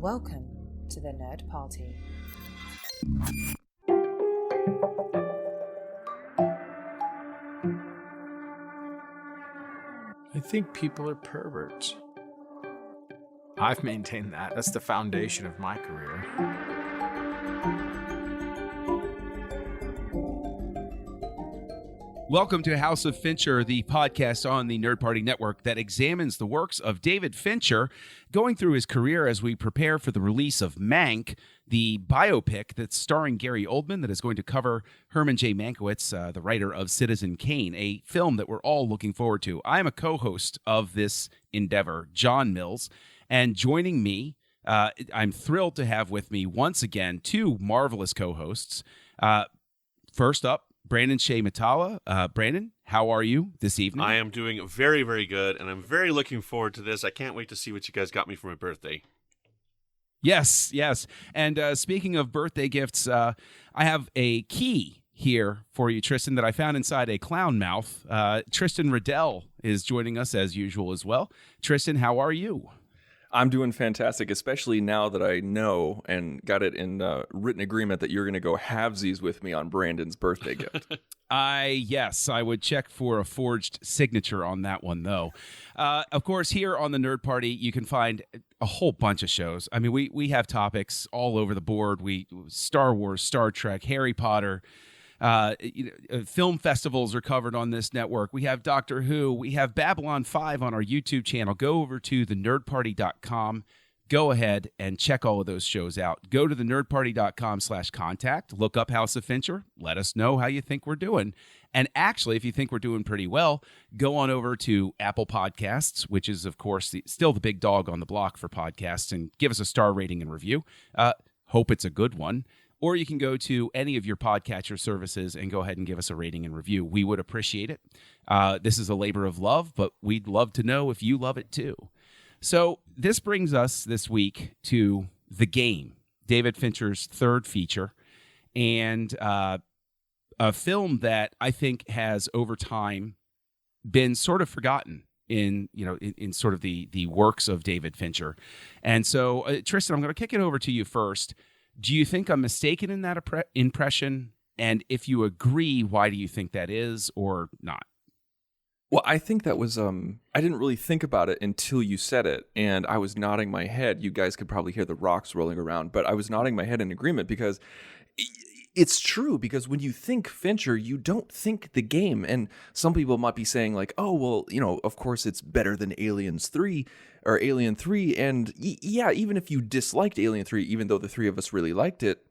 Welcome to the Nerd Party. I think people are perverts. I've maintained that. That's the foundation of my career. Welcome to House of Fincher, the podcast on the Nerd Party Network that examines the works of David Fincher, going through his career as we prepare for the release of Mank, the biopic that's starring Gary Oldman that is going to cover Herman J. Mankiewicz, the writer of Citizen Kane, a film that we're all looking forward to. I am a co-host of this endeavor, John Mills, and joining me, I'm thrilled to have with me once again two marvelous co-hosts. First up, Brandon Shea Matala. Brandon, how are you this evening? I am doing very, very good, and I'm very looking forward to this. I can't wait to see what you guys got me for my birthday. Yes. And speaking of birthday gifts, I have a key here for you, Tristan, that I found inside a clown mouth. Tristan Riddell is joining us as usual as well. Tristan, how are you? I'm doing fantastic, especially now that I know and got it in written agreement that you're going to go halvesies with me on Brandon's birthday gift. Yes, I would check for a forged signature on that one, though. Of course, here on the Nerd Party, you can find a whole bunch of shows. I mean, we have topics all over the board. Star Wars, Star Trek, Harry Potter. Film festivals are covered on this network. We have Doctor Who. We have Babylon 5 on our YouTube channel. Go over to thenerdparty.com. Go ahead and check all of those shows out. Go to thenerdparty.com/contact. Look up House of Fincher. Let us know how you think we're doing. And actually, if you think we're doing pretty well, go on over to Apple Podcasts, which is, of course, still the big dog on the block for podcasts, and give us a star rating and review. Hope it's a good one. Or you can go to any of your podcatcher services and go ahead and give us a rating and review. We would appreciate it. This is a labor of love, but we'd love to know if you love it too. So this brings us this week to The Game, David Fincher's third feature, and a film that I think has over time been sort of forgotten in sort of the works of David Fincher. And so, Tristan, I'm going to kick it over to you first. Do you think I'm mistaken in that impression? And if you agree, why do you think that is or not? Well, I think that was, I didn't really think about it until you said it, and I was nodding my head. You guys could probably hear the rocks rolling around, but I was nodding my head in agreement because it's true, because when you think Fincher, you don't think The Game. And some people might be saying like, oh, well, of course it's better than Alien 3. And yeah, even if you disliked Alien 3, even though the three of us really liked it,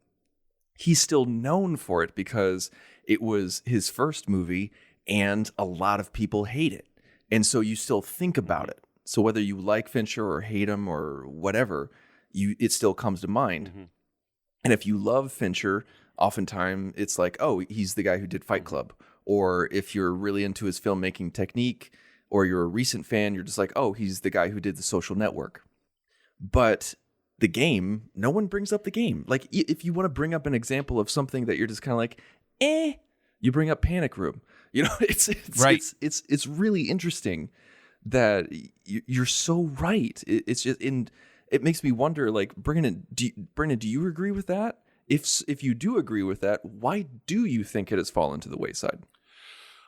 he's still known for it because it was his first movie and a lot of people hate it. And so you still think about it. So whether you like Fincher or hate him or whatever, it still comes to mind. Mm-hmm. And if you love Fincher, oftentimes it's like, oh, he's the guy who did Fight Club. Or if you're really into his filmmaking technique, or you're a recent fan, you're just like, oh, he's the guy who did The Social Network. But The Game, no one brings up The Game. Like, if you want to bring up an example of something that you're just kind of like, you bring up Panic Room. It's right. It's really interesting that you're so right. It's just, and it makes me wonder, like, Brandon, do you agree with that? If you do agree with that, why do you think it has fallen to the wayside?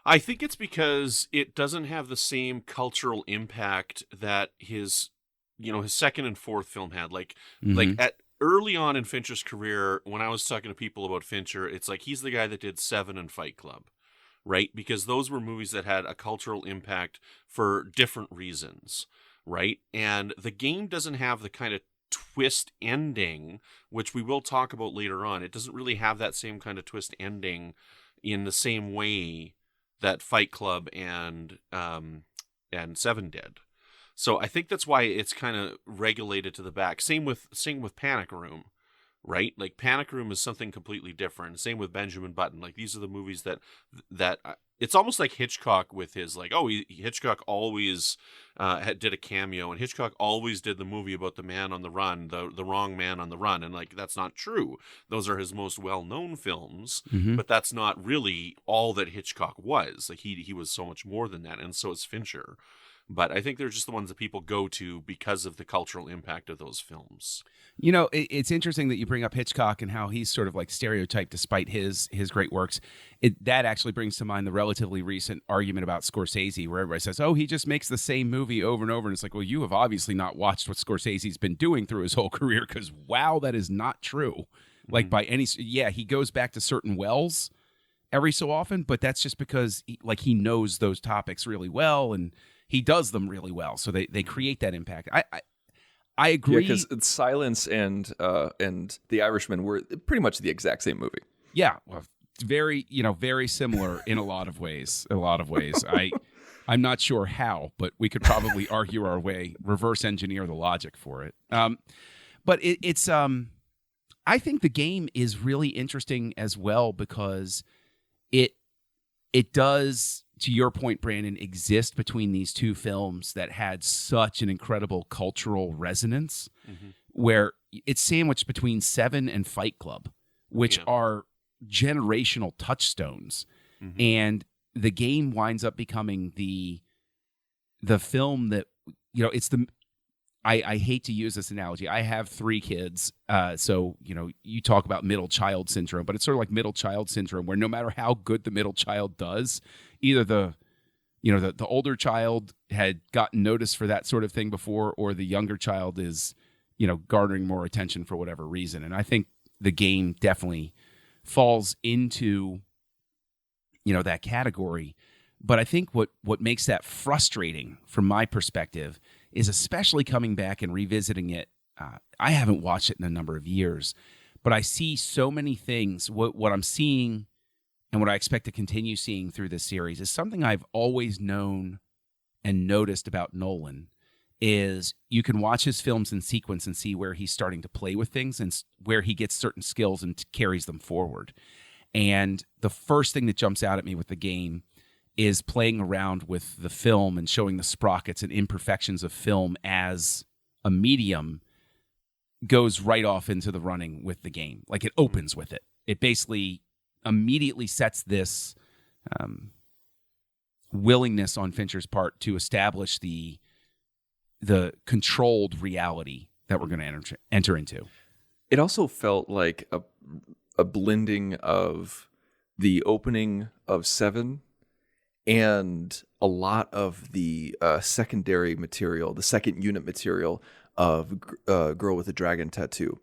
I think it's because it doesn't have the same cultural impact that his second and fourth film had. Like at early on in Fincher's career, when I was talking to people about Fincher, it's like he's the guy that did Seven and Fight Club, right? Because those were movies that had a cultural impact for different reasons, right? And The Game doesn't have the kind of twist ending, which we will talk about later on. It doesn't really have that same kind of twist ending in the same way that Fight Club and Seven did. So I think that's why it's kind of regulated to the back. Same with Panic Room, right? Like Panic Room is something completely different. Same with Benjamin Button. Like these are the movies that it's almost like Hitchcock with his like, Hitchcock always did a cameo, and Hitchcock always did the movie about the man on the run, the wrong man on the run. And like, that's not true. Those are his most well-known films, but that's not really all that Hitchcock was. Like he was so much more than that. And so is Fincher. but I think they're just the ones that people go to because of the cultural impact of those films. You know, it's interesting that you bring up Hitchcock and how he's sort of like stereotyped despite his great works. That actually brings to mind the relatively recent argument about Scorsese, where everybody says, oh, he just makes the same movie over and over. And it's like, well, you have obviously not watched what Scorsese's been doing through his whole career, because, wow, that is not true. Like by any, he goes back to certain wells every so often, but that's just because he knows those topics really well and he does them really well. So they create that impact. I agree. Yeah, because Silence and The Irishman were pretty much the exact same movie. Yeah, well, very similar in a lot of ways. I'm not sure how, but we could probably argue our way, reverse engineer the logic for it. But it's I think the game is really interesting as well, because it does, to your point, Brandon, exist between these two films that had such an incredible cultural resonance, where it's sandwiched between Seven and Fight Club, which are generational touchstones. And the game winds up becoming the film that, it's the, I hate to use this analogy. I have 3 kids. So, you talk about middle child syndrome, but it's sort of like middle child syndrome, where no matter how good the middle child does, either the older child had gotten notice for that sort of thing before, or the younger child is, garnering more attention for whatever reason. And I think the game definitely falls into, that category. But I think what makes that frustrating from my perspective is, especially coming back and revisiting it. I haven't watched it in a number of years, but I see so many things. What I'm seeing and what I expect to continue seeing through this series is something I've always known and noticed about Nolan, is you can watch his films in sequence and see where he's starting to play with things and where he gets certain skills and carries them forward. And the first thing that jumps out at me with the game is playing around with the film and showing the sprockets and imperfections of film as a medium goes right off into the running with the game. Like, it opens with it. It basically immediately sets this willingness on Fincher's part to establish the controlled reality that we're going to enter into. It also felt like a blending of the opening of Seven and a lot of the secondary material, the second unit material of Girl with a Dragon Tattoo,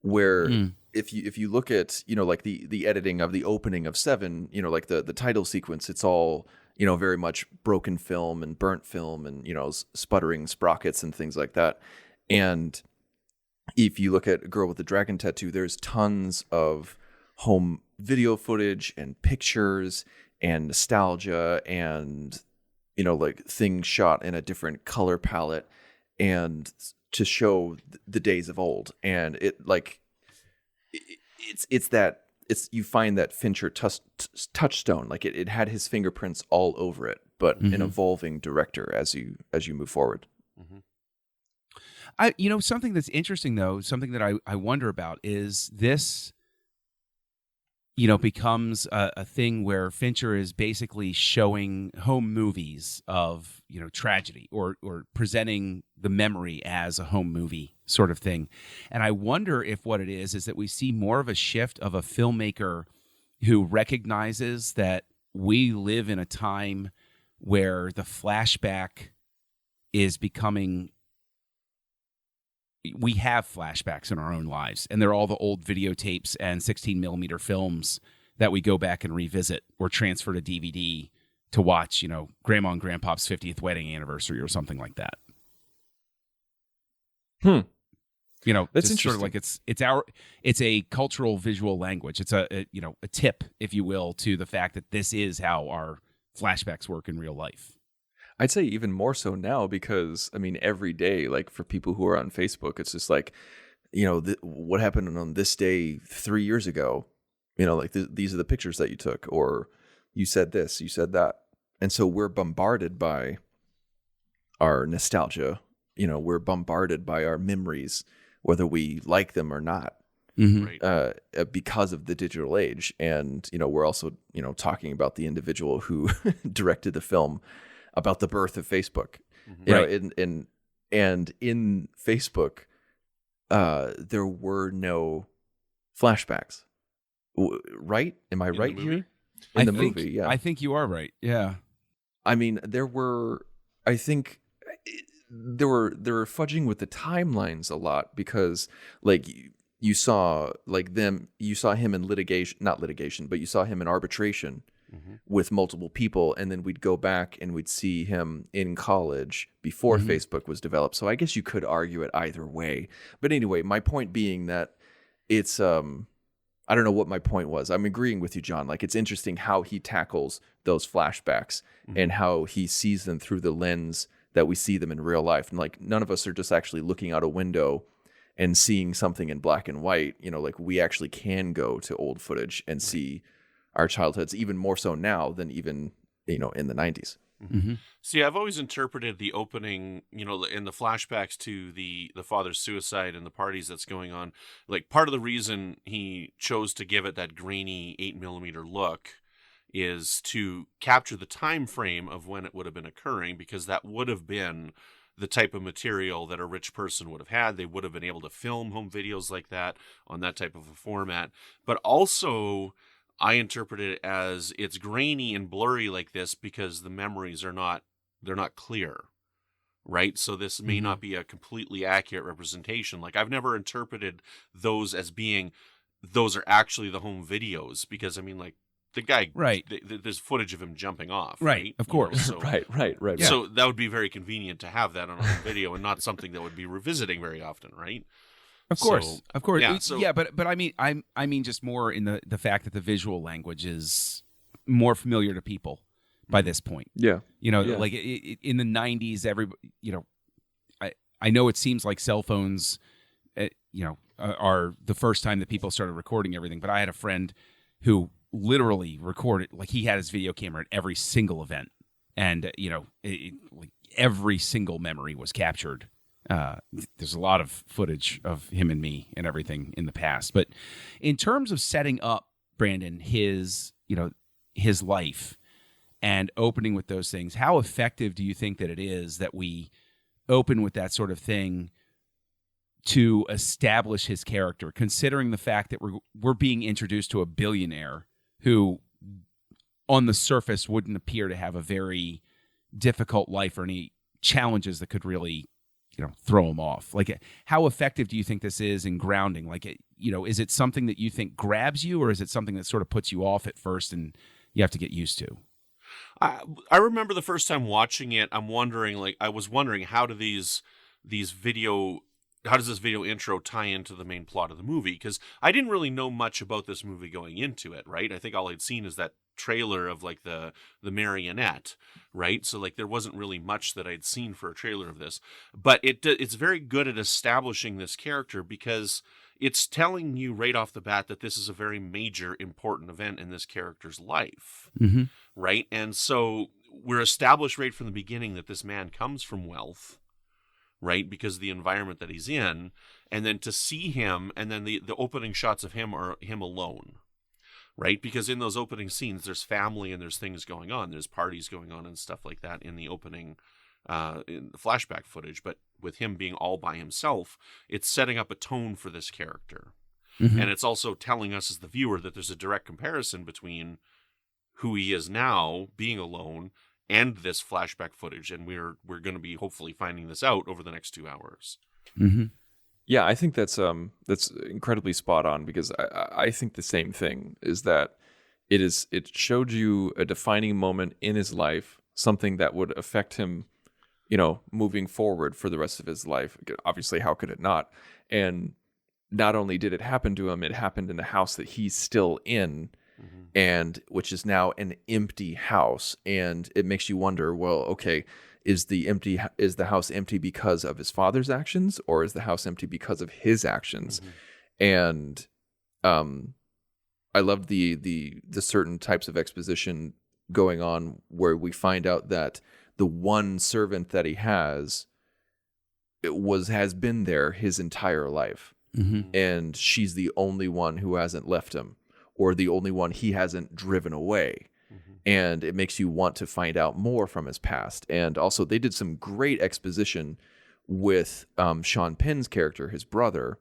where if you look at, like the editing of the opening of Seven, like the title sequence, it's all, very much broken film and burnt film and, sputtering sprockets and things like that. And if you look at Girl with the Dragon Tattoo, there's tons of home video footage and pictures and nostalgia and, like things shot in a different color palette and to show the days of old. And you find that Fincher touchstone, like it had his fingerprints all over it, but an evolving director as you move forward. Something that's interesting though, something that I wonder about is this, becomes a thing where Fincher is basically showing home movies of, tragedy or presenting the memory as a home movie sort of thing. And I wonder if what it is that we see more of a shift of a filmmaker who recognizes that we live in a time where the flashback is becoming, we have flashbacks in our own lives, and they're all the old videotapes and 16 millimeter films that we go back and revisit or transfer to DVD to watch, Grandma and Grandpa's 50th wedding anniversary or something like that. That's interesting. Sort of like it's a cultural visual language. It's a tip, if you will, to the fact that this is how our flashbacks work in real life. I'd say even more so now because, every day, like for people who are on Facebook, it's just like, what happened on this day 3 years ago, like these are the pictures that you took, or you said this, you said that. And so we're bombarded by our nostalgia, we're bombarded by our memories, whether we like them or not, because of the digital age. And, we're also, talking about the individual who directed the film about the birth of Facebook. You know, Right. in Facebook, there were no flashbacks. Right? Am I In the right movie? here? In I the think, movie, yeah. I think you are right. Yeah. I mean, there were. I think there were fudging with the timelines a lot because, like, you saw you saw him in not litigation, but you saw him in arbitration with multiple people, and then we'd go back and we'd see him in college before Facebook was developed. So I guess you could argue it either way. But anyway, my point being that it's I don't know what my point was. I'm agreeing with you, John. Like, it's interesting how he tackles those flashbacks and how he sees them through the lens that we see them in real life. And like, none of us are just actually looking out a window and seeing something in black and white. You know, like, we actually can go to old footage and see our childhoods, even more so now than even, you know, in the 90s. See, I've always interpreted the opening, you know, in the flashbacks to the father's suicide and the parties that's going on. Like, part of the reason he chose to give it that grainy 8mm look is to capture the time frame of when it would have been occurring, because that would have been the type of material that a rich person would have had. They would have been able to film home videos like that on that type of a format. But also, I interpret it as it's grainy and blurry like this because the memories are not clear, right? So this may not be a completely accurate representation. Like, I've never interpreted those as being, those are actually the home videos, because I mean, like, the guy, Right. There's footage of him jumping off, Right, of You know, course. so, Right. So that would be very convenient to have that on a home video and not something that would be revisiting very often, right? Of course, So, of course. yeah, But I mean, I mean just more in the fact that the visual language is more familiar to people by this point. Yeah. You know, Yeah. like in the 90s, you know, I know it seems like cell phones, you know, are the first time that people started recording everything. But I had a friend who literally recorded, like, he had his video camera at every single event, and you know, like, every single memory was captured. There's a lot of footage of him and me and everything in the past. But in terms of setting up, Brandon, his life and opening with those things, how effective do you think that it is that we open with that sort of thing to establish his character, considering the fact that we're being introduced to a billionaire who on the surface wouldn't appear to have a very difficult life or any challenges that could really, you know, throw him off? Like, how effective do you think this is in grounding? Like, you know, is it something that you think grabs you, or is it something that sort of puts you off at first and you have to get used to? I remember the first time watching it, I was wondering how does this video intro tie into the main plot of the movie? Because I didn't really know much about this movie going into it, right? I think all I'd seen is that trailer of like the marionette, right? So like there wasn't really much that I'd seen for a trailer of this, but it's very good at establishing this character, because it's telling you right off the bat that this is a very major, important event in this character's life, right? And so we're established right from the beginning that this man comes from wealth, right? Because of the environment that he's in. And then to see him, and then the opening shots of him are him alone, right? Because in those opening scenes, there's family and there's things going on. There's parties going on and stuff like that in the opening, in the flashback footage. But with him being all by himself, it's setting up a tone for this character. And it's also telling us as the viewer that there's a direct comparison between who he is now, being alone, and this flashback footage. And we're going to be hopefully finding this out over the next 2 hours. Yeah, I think that's incredibly spot on, because I think the same thing, is that it showed you a defining moment in his life, something that would affect him, you know, moving forward for the rest of his life. Obviously, how could it not? And not only did it happen to him, it happened in the house that he's still in, and which is now an empty house. And it makes you wonder, well, okay, is the house empty because of his father's actions, or is the house empty because of his actions? And I love the certain types of exposition going on where we find out that the one servant that he has been there his entire life. And she's the only one who hasn't left him, or the only one he hasn't driven away. and it makes you want to find out more from his past. And also, they did some great exposition with Sean Penn's character, his brother,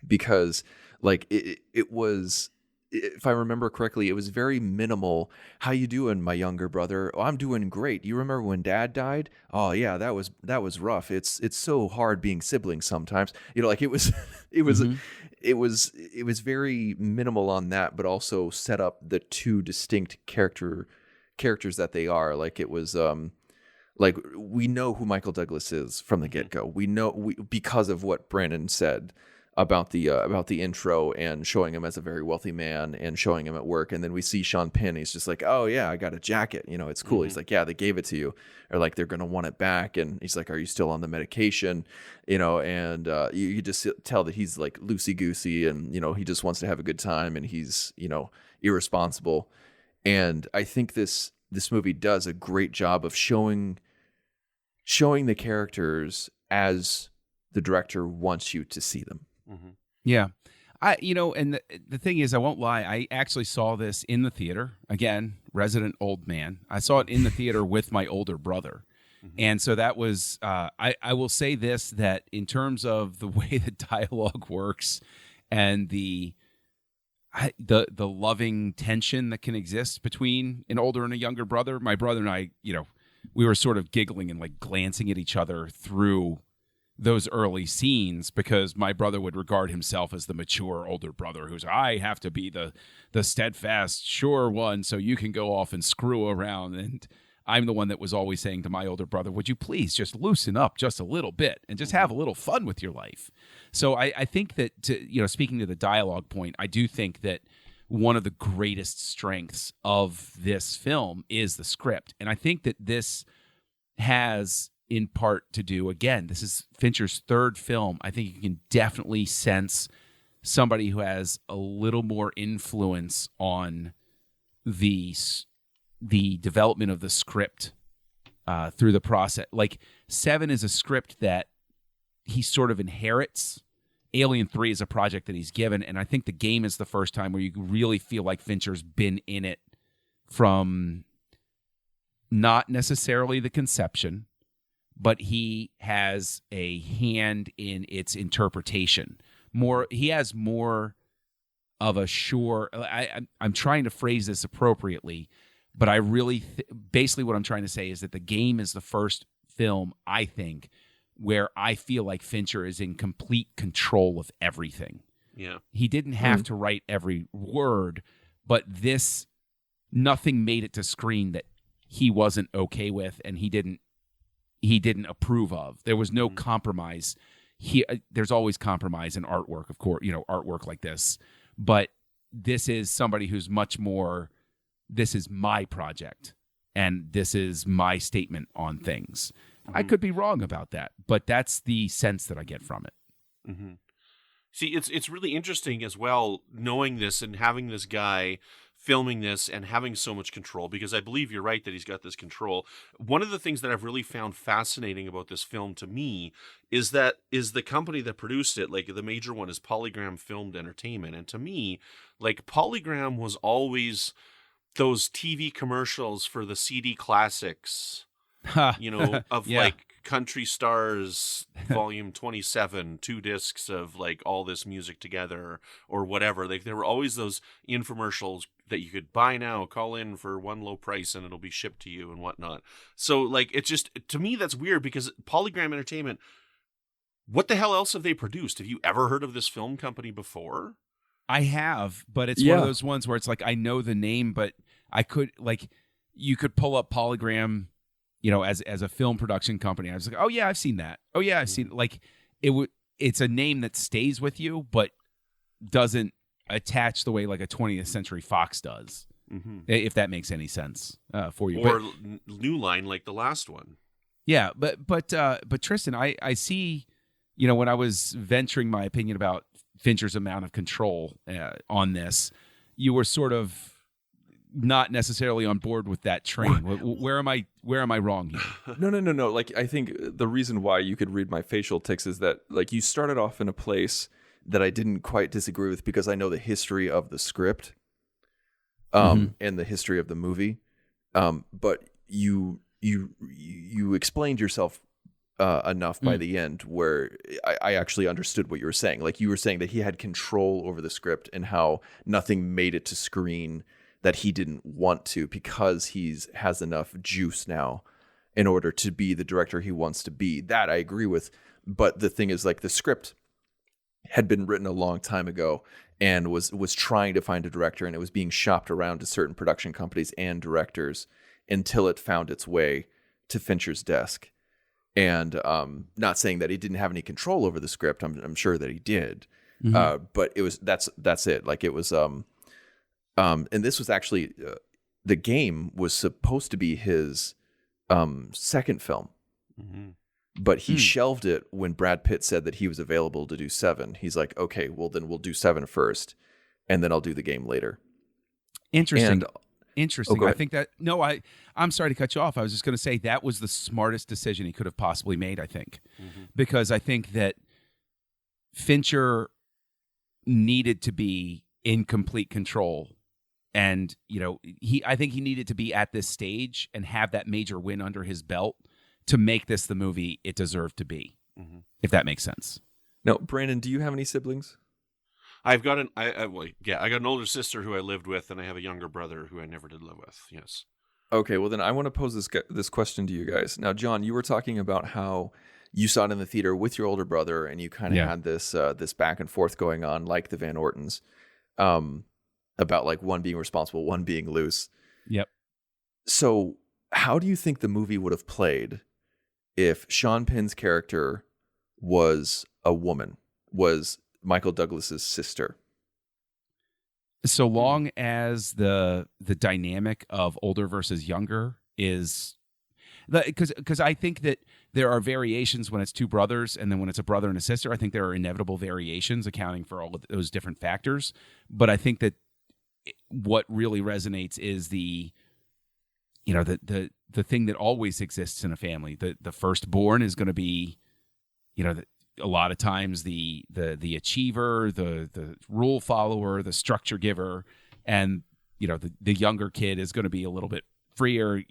because like it was, if I remember correctly, it was very minimal. How you doing, my younger brother? Oh, I'm doing great. You remember when Dad died? Oh yeah, that was rough. It's so hard being siblings sometimes. You know, like it was it was very minimal on that, but also set up the two distinct characters that they are. Like it was like we know who Michael Douglas is from the get-go. We know because of what Brandon said about the intro and showing him as a very wealthy man and showing him at work. And then we see Sean Penn. He's just like, oh yeah, I got a jacket. You know, it's cool. He's like, yeah, they gave it to you, or like they're going to want it back. And he's like, are you still on the medication? You know, and you just tell that he's like loosey goosey and, you know, he just wants to have a good time and he's, you know, irresponsible. And I think this movie does a great job of showing the characters as the director wants you to see them. Yeah. And the thing is, I won't lie, I actually saw this in the theater. Again, resident old man. I saw it in the theater with my older brother. And so that was, I will say this, that in terms of the way the dialogue works and the loving tension that can exist between an older and a younger brother, my brother and I, you know, we were sort of giggling and like glancing at each other through those early scenes, because my brother would regard himself as the mature older brother who's, I have to be the steadfast, sure one, so you can go off and screw around. And I'm the one that was always saying to my older brother, would you please just loosen up just a little bit and just have a little fun with your life? So I think that, speaking to the dialogue point, I do think that one of the greatest strengths of this film is the script. And I think that this has in part to do, again, this is Fincher's third film. I think you can definitely sense somebody who has a little more influence on the development of the script through the process. Like, Seven is a script that he sort of inherits. Alien 3 is a project that he's given, and I think The Game is the first time where you really feel like Fincher's been in it from not necessarily the conception, but he has a hand in its interpretation. He has more of a sure. I'm trying to phrase this appropriately, but I really basically what I'm trying to say is that The Game is the first film, I think, where I feel like Fincher is in complete control of everything. Yeah, he didn't have to write every word, but nothing made it to screen that he wasn't okay with, and he didn't approve of. There was no compromise. There's always compromise in artwork, of course, artwork like this. But this is somebody who's much more, this is my project, and this is my statement on things. I could be wrong about that, but that's the sense that I get from it. See, it's really interesting as well, knowing this and having this guy filming this and having so much control, because I believe you're right that he's got this control. One of the things that I've really found fascinating about this film to me is the company that produced it. Like, the major one is Polygram Filmed Entertainment. And to me, like, Polygram was always those TV commercials for the CD classics, of like Country Stars Volume 27, 2 discs of like all this music together or whatever. Like, there were always those infomercials that you could buy now, call in for one low price and it'll be shipped to you and whatnot. So like, it's just, to me, that's weird, because Polygram Entertainment, what the hell else have they produced? Have you ever heard of this film company before? I have, but it's one of those ones where it's like, I know the name, but I could, like, you could pull up Polygram, as a film production company. I was like, oh yeah, I've seen that. Oh yeah, I've seen it. Like, it's a name that stays with you, but doesn't attach the way like a 20th Century Fox does, if that makes any sense for you. Or New Line, like the last one. Yeah, but Tristan, I see, when I was venturing my opinion about Fincher's amount of control on this, you were sort of not necessarily on board with that train. Where am I wrong here? No. Like, I think the reason why you could read my facial tics is that, like, you started off in a place that I didn't quite disagree with, because I know the history of the script. in the history of the movie. But you explained yourself enough by the end where I actually understood what you were saying. Like, you were saying that he had control over the script and how nothing made it to screen that he didn't want to, because has enough juice now in order to be the director he wants to be. That I agree with. But the thing is, like, the script had been written a long time ago and was trying to find a director, and it was being shopped around to certain production companies and directors until it found its way to Fincher's desk. And not saying that he didn't have any control over the script. I'm sure that he did. But it was that's it. Like, it was and this was actually The Game was supposed to be his second film. But he shelved it when Brad Pitt said that he was available to do 7. He's like, okay, well, then we'll do 7 first, and then I'll do The Game later. Interesting. Oh, I think that, I'm sorry to cut you off. I was just going to say that was the smartest decision he could have possibly made, I think. Because I think that Fincher needed to be in complete control. And, I think he needed to be at this stage and have that major win under his belt to make this the movie it deserved to be, if that makes sense. Now, Brandon, do you have any siblings? I've got I got an older sister who I lived with, and I have a younger brother who I never did live with. Yes. Okay, well then I want to pose this question to you guys. Now, John, you were talking about how you saw it in the theater with your older brother, and you kind of had this back and forth going on, like the Van Ortons, about like one being responsible, one being loose. Yep. So, how do you think the movie would have played if Sean Penn's character was a woman, was Michael Douglas's sister? So long as the dynamic of older versus younger is, because I think that there are variations when it's two brothers, and then when it's a brother and a sister, I think there are inevitable variations accounting for all of those different factors. But I think that what really resonates is the thing that always exists in a family. The firstborn is going to be, a lot of times the achiever, the rule follower, the structure giver, and the younger kid is going to be a little bit freer,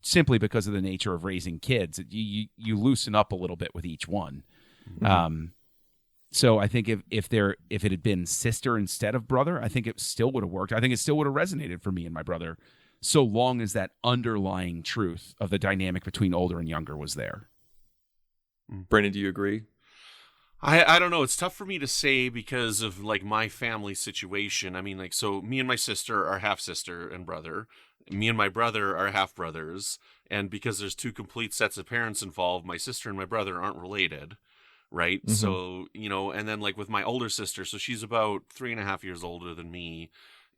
simply because of the nature of raising kids. You loosen up a little bit with each one. So I think if it had been sister instead of brother, I think it still would have worked. I think it still would have resonated for me and my brother, so long as that underlying truth of the dynamic between older and younger was there. Brandon, do you agree? I don't know. It's tough for me to say because of like my family situation. I mean, like, so me and my sister are half sister and brother. Me and my brother are half brothers. And because there's two complete sets of parents involved, my sister and my brother aren't related. Right. So, and then like with my older sister, so she's about 3.5 years older than me.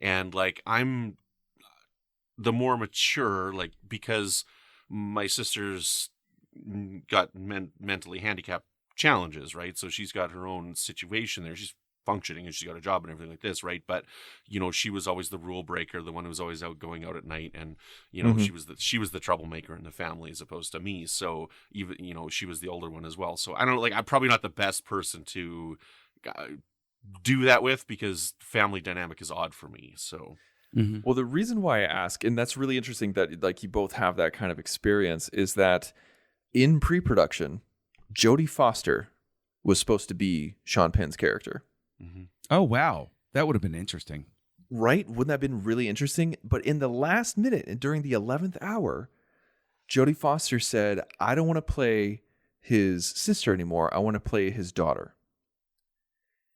And like, I'm the more mature, like, because my sister's got mentally handicapped challenges, right? So she's got her own situation there. She's functioning and she's got a job and everything like this, right? But she was always the rule breaker, the one who was always out going out at night, and she was the troublemaker in the family as opposed to me. So even she was the older one as well. So I don't I'm probably not the best person to do that with, because family dynamic is odd for me. So well, the reason why I ask, and that's really interesting that like you both have that kind of experience, is that in pre-production, Jodie Foster was supposed to be Sean Penn's character. Oh, wow. That would have been interesting. Right? Wouldn't that have been really interesting? But in the last minute, during the 11th hour, Jodie Foster said, I don't want to play his sister anymore. I want to play his daughter.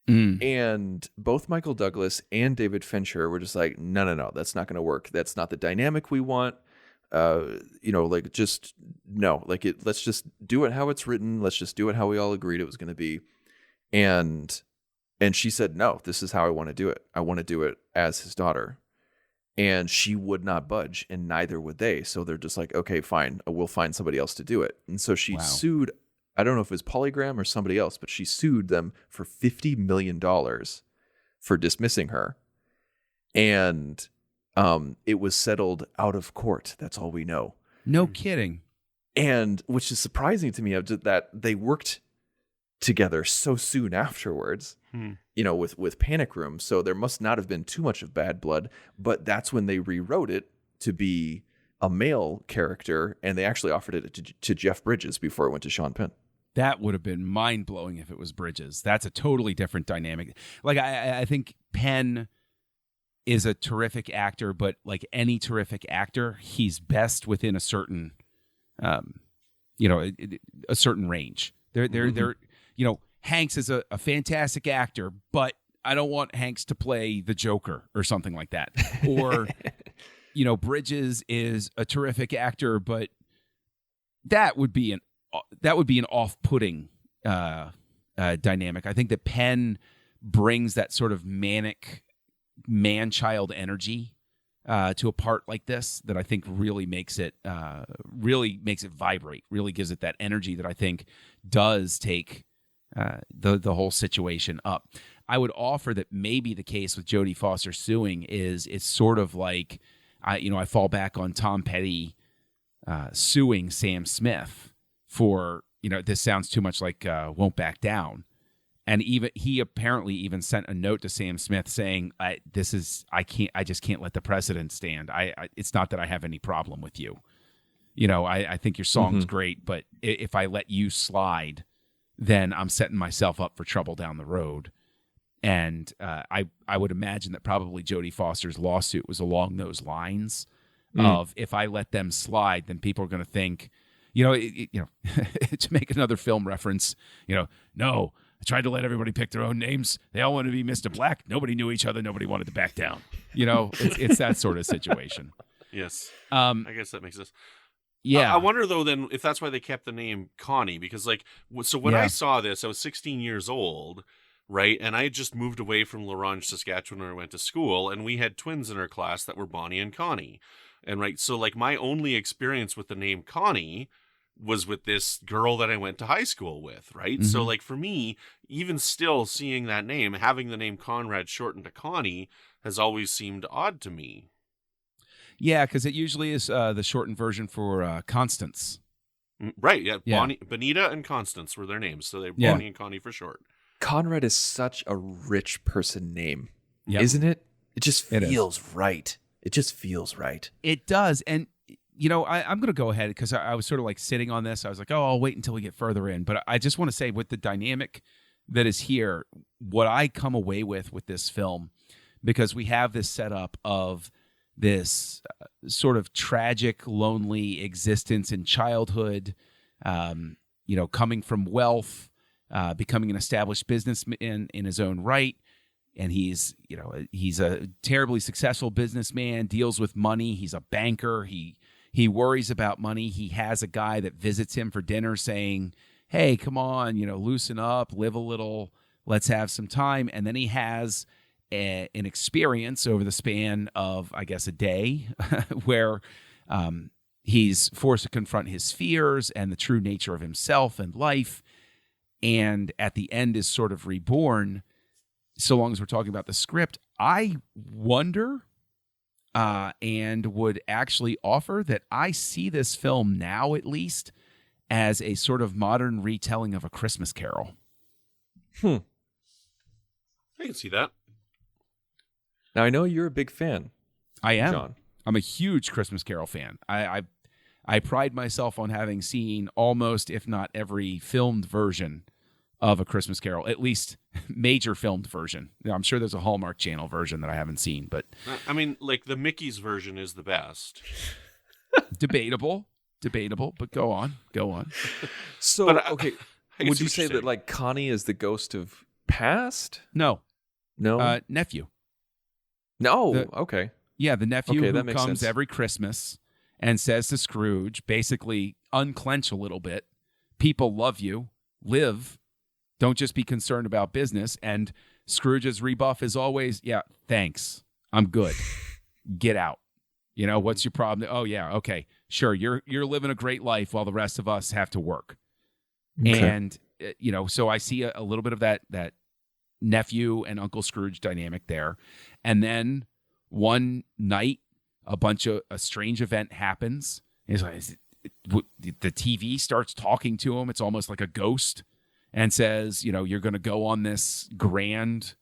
And both Michael Douglas and David Fincher were just like, no, that's not going to work. That's not the dynamic we want. Just no, let's just do it how it's written. Let's just do it how we all agreed it was going to be. And she said, no, this is how I want to do it. I want to do it as his daughter. And she would not budge, and neither would they. So they're just like, okay, fine, we'll find somebody else to do it. And so she sued, I don't know if it was Polygram or somebody else, but she sued them for $50 million for dismissing her. And it was settled out of court. That's all we know. No kidding. And which is surprising to me, that they worked together so soon afterwards, with Panic Room. So there must not have been too much of bad blood, but that's when they rewrote it to be a male character, and they actually offered it to Jeff Bridges before it went to Sean Penn. That would have been mind-blowing if it was Bridges. That's a totally different dynamic. Like, I think Penn is a terrific actor, but like any terrific actor, he's best within a certain, a certain range. They're Hanks is a fantastic actor, but I don't want Hanks to play the Joker or something like that. Or, Bridges is a terrific actor, but that would be an off-putting dynamic. I think that Penn brings that sort of manic man-child energy to a part like this that I think really makes it vibrate. Really gives it that energy that I think does take the whole situation up. I would offer that maybe the case with Jodie Foster suing is it's sort of like I fall back on Tom Petty suing Sam Smith for, this sounds too much like Won't Back Down. And he apparently even sent a note to Sam Smith saying, I just can't let the precedent stand. It's not that I have any problem with you. I think your song's great, but if I let you slide, then I'm setting myself up for trouble down the road. And I would imagine that probably Jodie Foster's lawsuit was along those lines of, if I let them slide, then people are going to think, to make another film reference, no, I tried to let everybody pick their own names. They all wanted to be Mr. Black. Nobody knew each other. Nobody wanted to back down. It's that sort of situation. Yes. I guess that makes sense. Yeah. I wonder, though, then, if that's why they kept the name Connie, because, when I saw this, I was 16 years old, right? And I had just moved away from La Ronge, Saskatchewan, where I went to school, and we had twins in our class that were Bonnie and Connie. And, right, so, my only experience with the name Connie was with this girl that I went to high school with, right? So, for me, even still seeing that name, having the name Conrad shortened to Connie has always seemed odd to me. Yeah, because it usually is the shortened version for Constance. Right, yeah. Bonita and Constance were their names, so they're Bonnie and Connie for short. Conrad is such a rich person name, isn't it? It just feels right. It just feels right. It does, and I'm going to go ahead because I was sort of sitting on this. I was like, I'll wait until we get further in. But I just want to say, with the dynamic that is here, what I come away with this film, because we have this setup of this sort of tragic, lonely existence in childhood, coming from wealth, becoming an established businessman in his own right. And he's a terribly successful businessman, deals with money. He's a banker. He worries about money. He has a guy that visits him for dinner saying, hey, come on, loosen up, live a little, let's have some time. And then he has an experience over the span of, I guess, a day where he's forced to confront his fears and the true nature of himself and life. And at the end is sort of reborn. So long as we're talking about the script, I wonder and would actually offer that I see this film now, at least, as a sort of modern retelling of A Christmas Carol. I can see that. Now, I know you're a big fan. I am. John. I'm a huge Christmas Carol fan. I pride myself on having seen almost, if not every filmed version of A Christmas Carol, at least major filmed version. I'm sure there's a Hallmark Channel version that I haven't seen, but I mean, the Mickey's version is the best. debatable, but go on. So, but would you say that Connie is the ghost of past? No, nephew. No, okay. Yeah, the nephew who that makes comes sense. every Christmas and says to Scrooge, basically unclench a little bit. People love you. Live. Don't just be concerned about business. And Scrooge's rebuff is always, yeah, thanks. I'm good. Get out. What's your problem? Oh, yeah, okay. Sure, you're living a great life while the rest of us have to work. Okay. And, so I see a little bit of that nephew and Uncle Scrooge dynamic there. And then one night, a strange event happens. It's like the TV starts talking to him. It's almost like a ghost. and says, you're going to go on this grand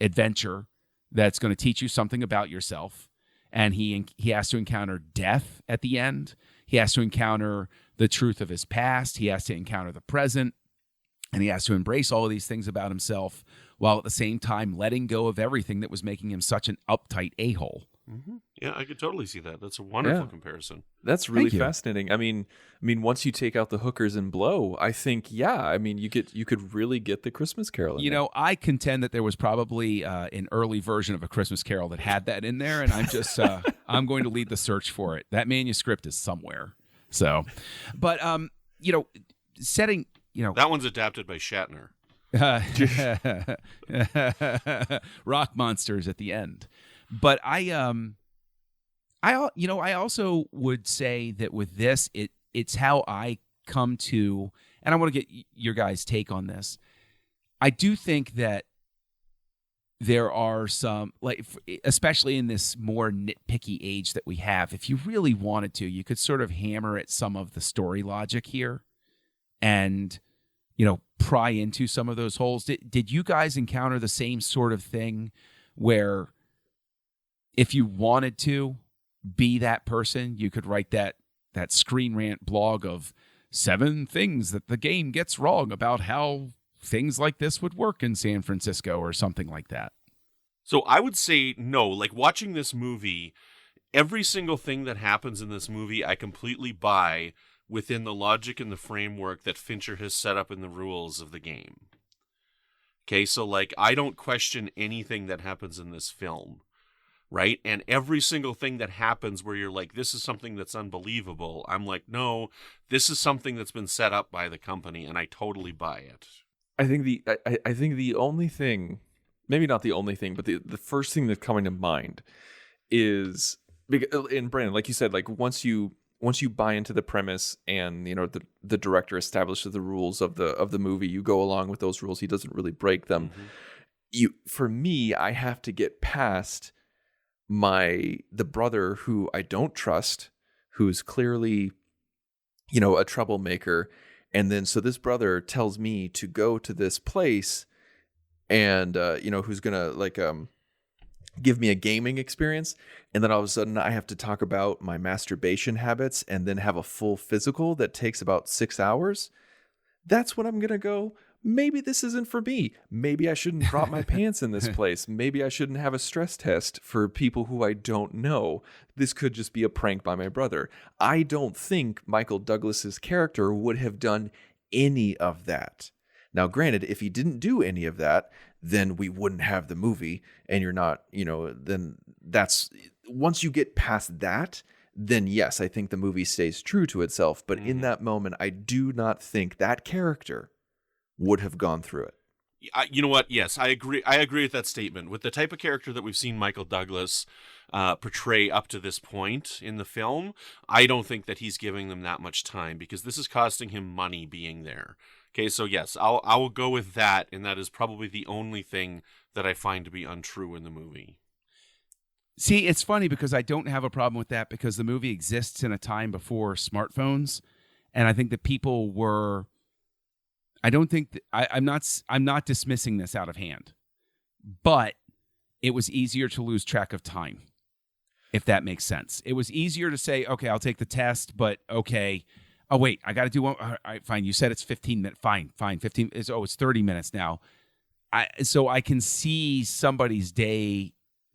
adventure that's going to teach you something about yourself. And he has to encounter death at the end. He has to encounter the truth of his past. He has to encounter the present. And he has to embrace all of these things about himself while at the same time letting go of everything that was making him such an uptight a-hole. Mm-hmm. Yeah, I could totally see that. That's a wonderful comparison. That's really fascinating. I mean, once you take out the hookers and blow, I think, you could really get the Christmas Carol in there. I contend that there was probably an early version of A Christmas Carol that had that in there, and I'm just I'm going to lead the search for it. That manuscript is somewhere. So, but setting, that one's adapted by Shatner. Rock monsters at the end. But I also would say that with this, it's how I come to, and I want to get your guys' take on this. I do think that there are some, especially in this more nitpicky age that we have, if you really wanted to, you could sort of hammer at some of the story logic here and, pry into some of those holes. Did you guys encounter the same sort of thing where if you wanted to be that person, you could write that Screen Rant blog of 7 things that the game gets wrong about how things like this would work in San Francisco or something like that? So I would say no. Like, watching this movie, every single thing that happens in this movie, I completely buy within the logic and the framework that Fincher has set up in the rules of the game. Okay, so I don't question anything that happens in this film. Right? And every single thing that happens where you're like, this is something that's unbelievable, I'm like, no, this is something that's been set up by the company, and I totally buy it. I think the only thing, maybe not the only thing, but the first thing that's coming to mind is, and Brandon, like you said, once you buy into the premise and the director establishes the rules of the movie, you go along with those rules. He doesn't really break them. Mm-hmm. For me, I have to get past the brother who I don't trust, who's clearly, a troublemaker. And then, so this brother tells me to go to this place and, who's going to give me a gaming experience. And then all of a sudden I have to talk about my masturbation habits and then have a full physical that takes about 6 hours. That's when I'm going to go, maybe this isn't for me. Maybe I shouldn't drop my pants in this place. Maybe I shouldn't have a stress test for people who I don't know. This could just be a prank by my brother. I don't think Michael Douglas's character would have done any of that. Now, granted, if he didn't do any of that, then we wouldn't have the movie. And you're not, then that's, once you get past that, then yes, I think the movie stays true to itself. But in that moment, I do not think that character would have gone through it. You know what? Yes, I agree. I agree with that statement. With the type of character that we've seen Michael Douglas portray up to this point in the film, I don't think that he's giving them that much time, because this is costing him money being there. Okay, so yes, I will go with that, and that is probably the only thing that I find to be untrue in the movie. See, it's funny because I don't have a problem with that, because the movie exists in a time before smartphones, and I think that people were. I don't think I'm not dismissing this out of hand, but it was easier to lose track of time, if that makes sense. It was easier to say, okay, I'll take the test, but okay, oh wait, I got to do one. All right, fine. You said it's 15 minutes. Fine. 15. It's 30 minutes now. So I can see somebody's day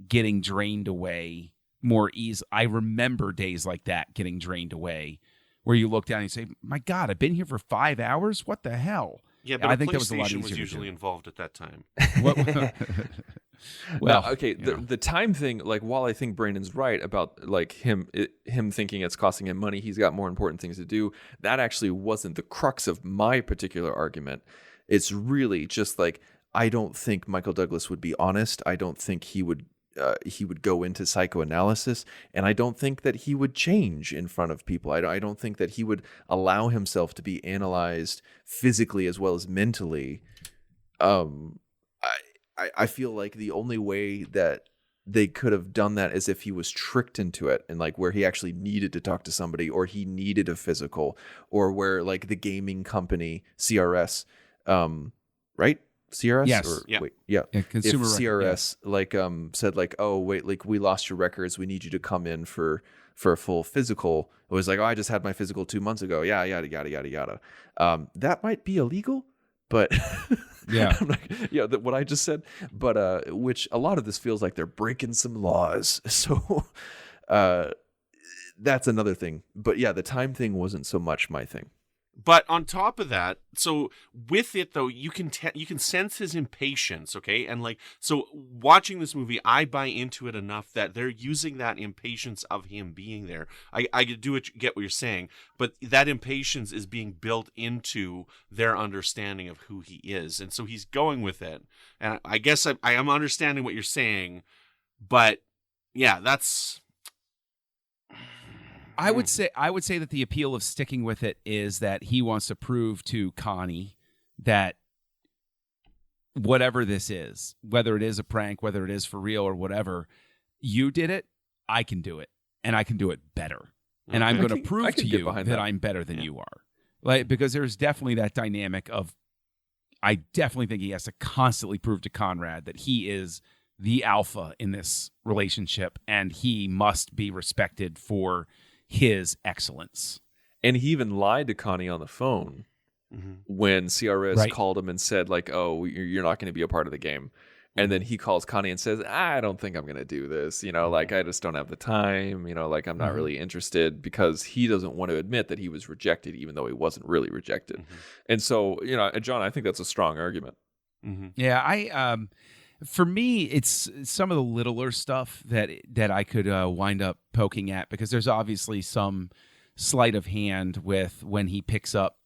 getting drained away more easy. I remember days like that getting drained away, where you look down and you say, my God, I've been here for 5 hours? What the hell? Yeah, but I think that was a lot easier. was usually involved at that time. Well, okay, the time thing, while I think Brandon's right about him thinking it's costing him money, he's got more important things to do. That actually wasn't the crux of my particular argument. It's really just I don't think Michael Douglas would be honest. I don't think he would go into psychoanalysis, and I don't think that he would change in front of people. I don't think that he would allow himself to be analyzed physically as well as mentally. I feel like the only way that they could have done that is if he was tricked into it, and where he actually needed to talk to somebody, or he needed a physical, or where the gaming company CRS right? CRS? Yes. Or, Yeah. Wait, yeah. Consumer If record, CRS said like, oh wait, like we lost your records, we need you to come in for a full physical. It was like, oh, I just had my physical 2 months ago. Yeah, yada yada yada yada. That might be illegal, but Yeah. what I just said. But which a lot of this feels like they're breaking some laws. So that's another thing. But yeah, the time thing wasn't so much my thing. But on top of that, so with it though, you can sense his impatience, okay? And like, so watching this movie, I buy into it enough that they're using that impatience of him being there. I get what you're saying, but that impatience is being built into their understanding of who he is, and so he's going with it. And I guess I am understanding what you're saying, but yeah, that's. I would say that the appeal of sticking with it is that he wants to prove to Connie that whatever this is, whether it is a prank, whether it is for real or whatever, you did it, I can do it, and I can do it better. And I'm going to prove to you that I'm better than you are. Like, because there's definitely that dynamic of, I definitely think he has to constantly prove to Conrad that he is the alpha in this relationship, and he must be respected for his excellence. And he even lied to Connie on the phone when CRS called him and said like, oh, you're not going to be a part of the game. And then he calls Connie and says, I don't think I'm going to do this. Like I just don't have the time, like I'm not really interested, because he doesn't want to admit that he was rejected, even though he wasn't really rejected. And so, John, I think that's a strong argument. Yeah. For me, it's some of the littler stuff that I could wind up poking at, because there's obviously some sleight of hand with when he picks up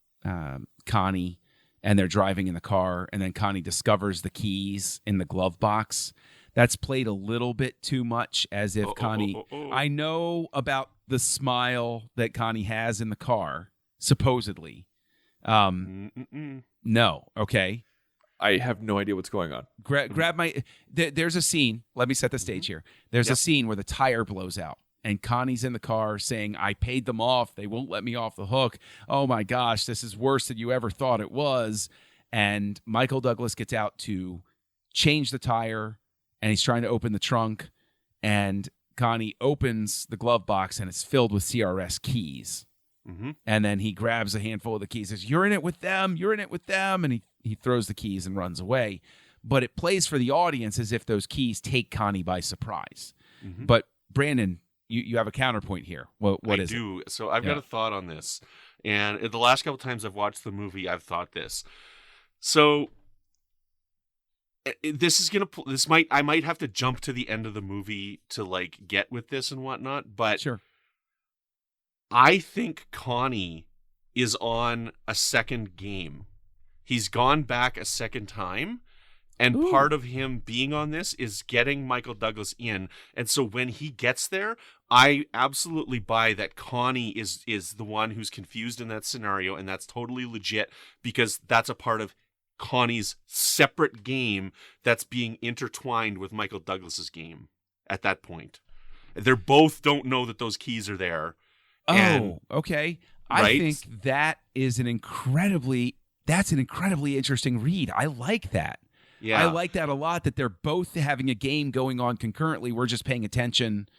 Connie and they're driving in the car, and then Connie discovers the keys in the glove box. That's played a little bit too much, as if Connie... I know about the smile that Connie has in the car, supposedly. No, okay. I have no idea what's going on. Grab my... There's a scene. Let me set the stage here. There's a scene where the tire blows out, and Connie's in the car saying, I paid them off. They won't let me off the hook. Oh, my gosh, this is worse than you ever thought it was. And Michael Douglas gets out to change the tire, and he's trying to open the trunk, and Connie opens the glove box, and it's filled with CRS keys. And then he grabs a handful of the keys, says, you're in it with them, you're in it with them, and he throws the keys and runs away. But it plays for the audience as if those keys take Connie by surprise. But Brandon, you have a counterpoint here. What is it? I do. So I've got a thought on this. And the last couple times I've watched the movie, I've thought this. So I might have to jump to the end of the movie to like get with this and whatnot, but sure. I think Connie is on a second game. He's gone back a second time, and part of him being on this is getting Michael Douglas in. And so when he gets there, I absolutely buy that Connie is the one who's confused in that scenario, and that's totally legit, because that's a part of Connie's separate game that's being intertwined with Michael Douglas's game at that point. They both don't know that those keys are there. Okay. I think that is an incredibly interesting read. I like that. Yeah. I like that a lot, that they're both having a game going on concurrently. We're just paying attention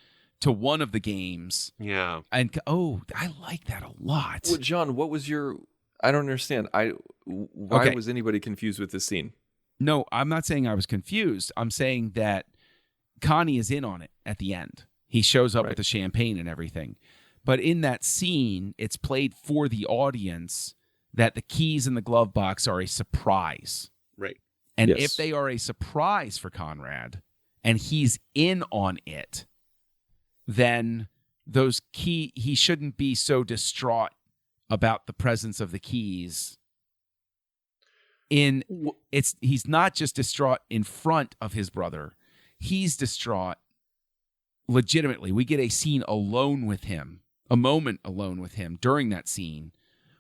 to one of the games. Yeah. And I like that a lot. Well, John, what was your... I don't understand. Why was anybody confused with this scene? No, I'm not saying I was confused. I'm saying that Connie is in on it at the end. He shows up with the champagne and everything. But in that scene, it's played for the audience that the keys in the glove box are a surprise. Right. And if they are a surprise for Conrad and he's in on it, then he shouldn't be so distraught about the presence of the keys. He's not just distraught in front of his brother. He's distraught legitimately. We get a scene alone with him, a moment alone with him during that scene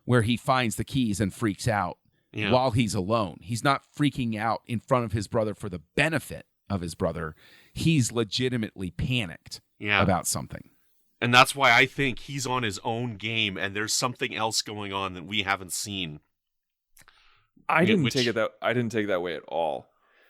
where he finds the keys and freaks out while he's alone. He's not freaking out in front of his brother for the benefit of his brother. He's legitimately panicked about something. And that's why I think he's on his own game, and there's something else going on that we haven't seen. I didn't take it that way at all.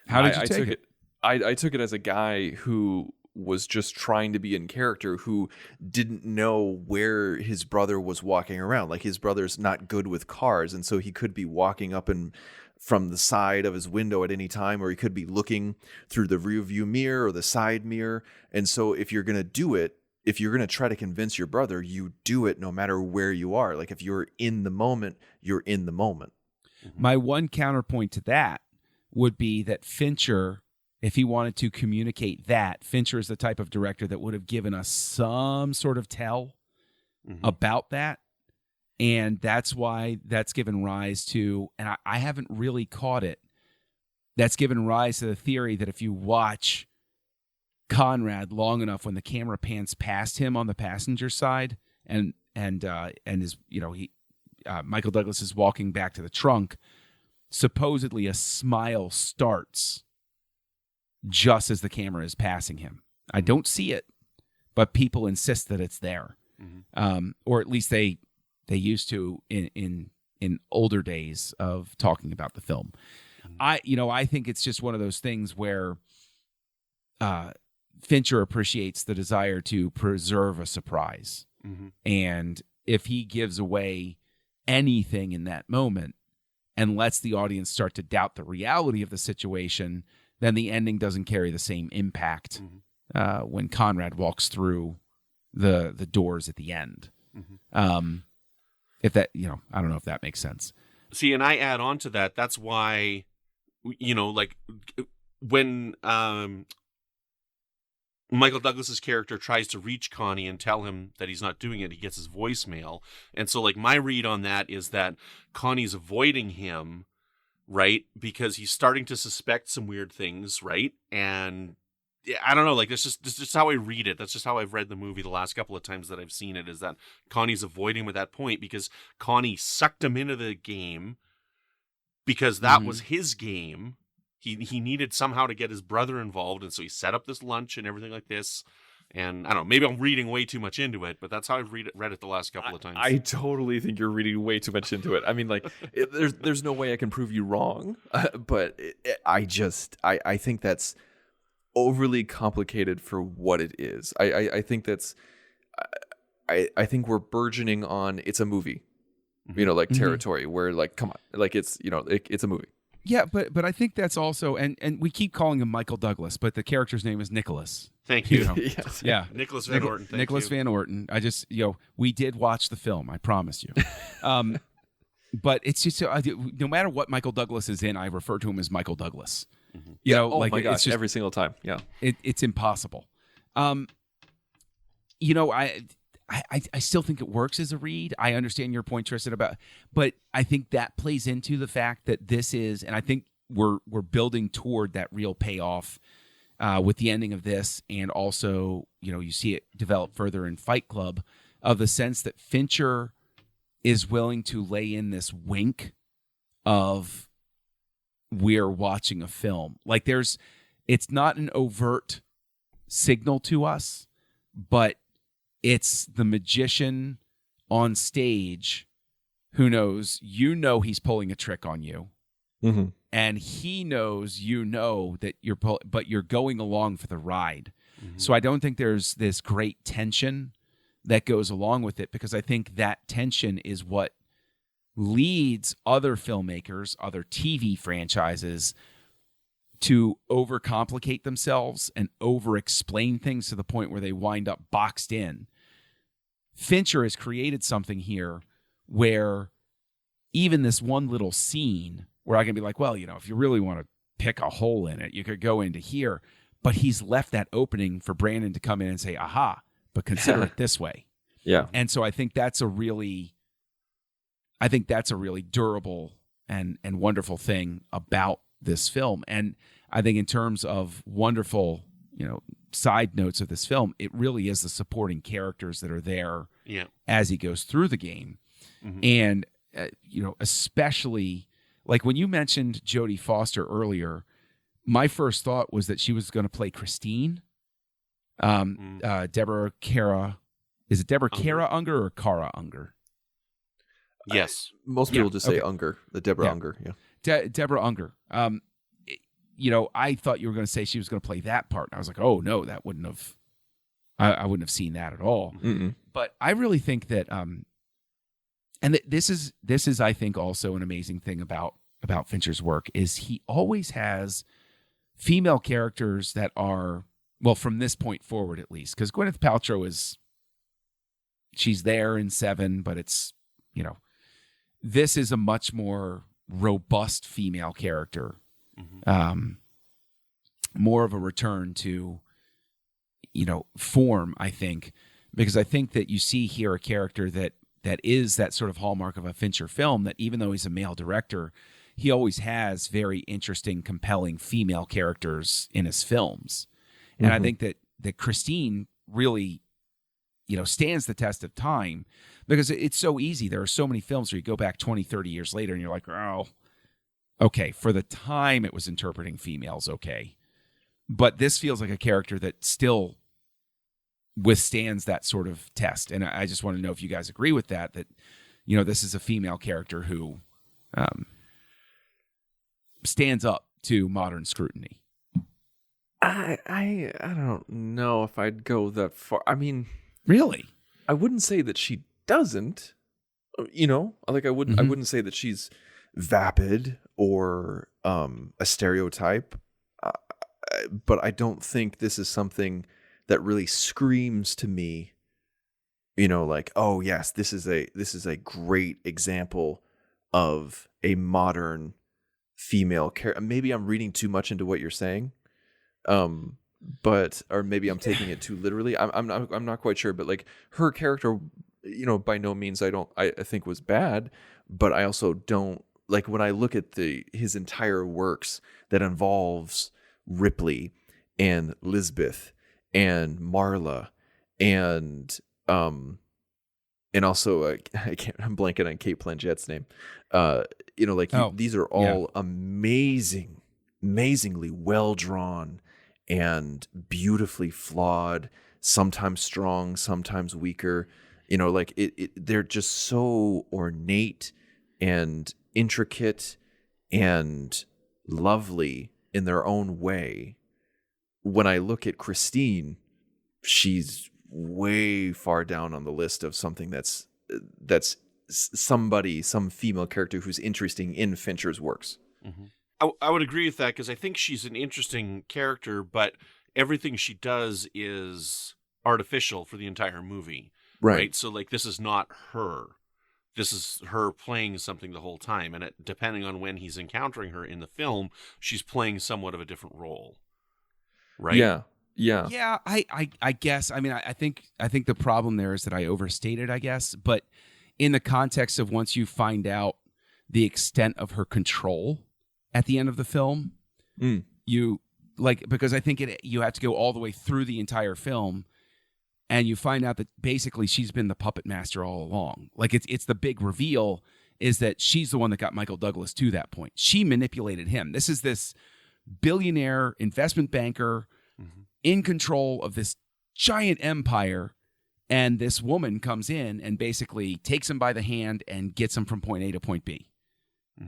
How did you take it? I took it as a guy who was just trying to be in character, who didn't know where his brother was walking around. Like, his brother's not good with cars, and so he could be walking up and from the side of his window at any time, or he could be looking through the rear view mirror or the side mirror. And so if you're going to do it, if you're going to try to convince your brother, you do it no matter where you are. Like, if you're in the moment, you're in the moment. My one counterpoint to that would be that Fincher, if he wanted to communicate that, Fincher is the type of director that would have given us some sort of tell about that. And that's why that's given rise to, and I haven't really caught it, that's given rise to the theory that if you watch Conrad long enough, when the camera pans past him on the passenger side and is, Michael Douglas is walking back to the trunk, supposedly a smile starts just as the camera is passing him. I don't see it, but people insist that it's there. Or at least they used to in older days of talking about the film. I think it's just one of those things where Fincher appreciates the desire to preserve a surprise. And if he gives away anything in that moment and lets the audience start to doubt the reality of the situation, then the ending doesn't carry the same impact when Conrad walks through the doors at the end. If that, I don't know if that makes sense. See, and I add on to that. That's why, like when Michael Douglas's character tries to reach Connie and tell him that he's not doing it, he gets his voicemail. And so, like, my read on that is that Connie's avoiding him, right? Because he's starting to suspect some weird things, right? And I don't know, like, that's just how I read it. That's just how I've read the movie the last couple of times that I've seen it, is that Connie's avoiding him at that point because Connie sucked him into the game because that was his game. He needed somehow to get his brother involved, and so he set up this lunch and everything like this. And I don't know, maybe I'm reading way too much into it, but that's how I've read it the last couple of times. I totally think you're reading way too much into it. I mean, like, there's no way I can prove you wrong, but I think that's overly complicated for what it is. I think that's I think we're burgeoning on it's a movie, territory where, like, come on, like, it's it's a movie. Yeah, but I think that's also, and we keep calling him Michael Douglas, but the character's name is Nicholas. Thank you. Yes. Yeah. Nicholas Van Orton. Nicholas Van Orton. I just, we did watch the film, I promise you. But it's just, no matter what Michael Douglas is in, I refer to him as Michael Douglas. Oh like, my gosh, it's just, every single time. Yeah. It's impossible. I still think it works as a read. I understand your point, Tristan, but I think that plays into the fact that this is, and I think we're building toward that real payoff with the ending of this, and also, you see it develop further in Fight Club, of the sense that Fincher is willing to lay in this wink of we're watching a film. Like, it's not an overt signal to us, but it's the magician on stage who knows, he's pulling a trick on you. And he knows, that but you're going along for the ride. So I don't think there's this great tension that goes along with it, because I think that tension is what leads other filmmakers, other TV franchises, to overcomplicate themselves and over-explain things to the point where they wind up boxed in. Fincher has created something here where even this one little scene where I can be like, well, if you really want to pick a hole in it, you could go into here. But he's left that opening for Brandon to come in and say, aha, but consider it this way. Yeah. And so I think that's a really durable and wonderful thing about this film. And I think in terms of wonderful, side notes of this film, it really is the supporting characters that are there as he goes through the game. And, especially, like, when you mentioned Jodie Foster earlier, my first thought was that she was going to play Christine. Deborah Kara. Is it Deborah Kara Unger or Kara Unger? Yes. Most people just say Unger, the Deborah Unger. Yeah. Deborah Unger. I thought you were going to say she was going to play that part. And I was like, oh no, that wouldn't have. I wouldn't have seen that at all. Mm-mm. But I really think that, and this is I think also an amazing thing about Fincher's work is he always has female characters that are, well, from this point forward at least, because Gwyneth Paltrow she's there in Seven, but it's, this is a much more robust female character, more of a return to, form, I think, because I think that you see here a character that is that sort of hallmark of a Fincher film, that even though he's a male director, he always has very interesting, compelling female characters in his films. And I think that Christine really, stands the test of time because it's so easy. There are so many films where you go back 20, 30 years later and you're like, oh, okay, for the time it was interpreting females, okay. But this feels like a character that still withstands that sort of test. And I just want to know if you guys agree with that, this is a female character who stands up to modern scrutiny. I don't know if I'd go that far. I mean, really, I wouldn't say that she doesn't. I wouldn't say that she's vapid or a stereotype. But I don't think this is something that really screams to me, like, oh yes, this is a great example of a modern female character. Maybe I'm reading too much into what you're saying, or maybe I'm taking it too literally. I'm not quite sure. But like her character, by no means I think was bad, but I also don't like when I look at his entire works that involves Ripley and Lisbeth and Marla and also I'm blanking on Kate Blanchett's name. These are all amazingly well drawn and beautifully flawed, sometimes strong, sometimes weaker. They're just so ornate and intricate and lovely in their own way. When I look at Christine, she's way far down on the list of something that's some female character who's interesting in Fincher's works. Mm-hmm. I would agree with that because I think she's an interesting character, but everything she does is artificial for the entire movie. Right? So like this is not her. This is her playing something the whole time. And depending on when he's encountering her in the film, she's playing somewhat of a different role. Right? Yeah. I guess. I mean, I think the problem there is that I overstated, I guess. But in the context of once you find out the extent of her control at the end of the film, because I think you have to go all the way through the entire film, and you find out that basically she's been the puppet master all along. Like it's the big reveal is that she's the one that got Michael Douglas to that point. She manipulated him. This is this billionaire investment banker in control of this giant empire, and this woman comes in and basically takes him by the hand and gets him from point A to point B,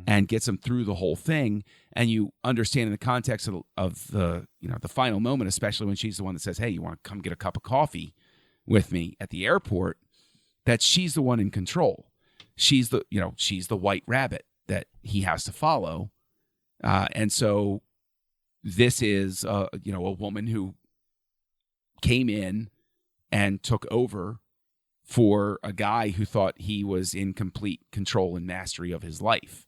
and gets him through the whole thing. And you understand in the context of the the final moment, especially when she's the one that says, "Hey, you want to come get a cup of coffee with me at the airport?" That she's the one in control. She's the white rabbit that he has to follow, and so this is a woman who came in and took over for a guy who thought he was in complete control and mastery of his life.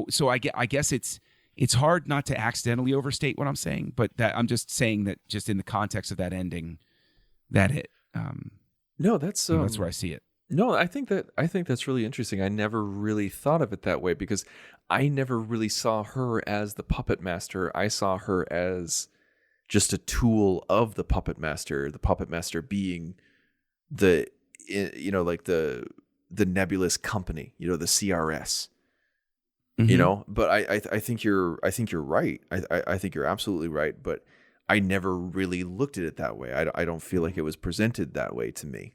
So I guess it's hard not to accidentally overstate what I'm saying, but that I'm just saying that just in the context of that ending, that it. No, that's where I see it. No, I think that's really interesting. I never really thought of it that way because I never really saw her as the puppet master. I saw her as just a tool of the puppet master being the nebulous company, the CRS. But I think you're right. I think you're absolutely right, but I never really looked at it that way. I don't feel like it was presented that way to me.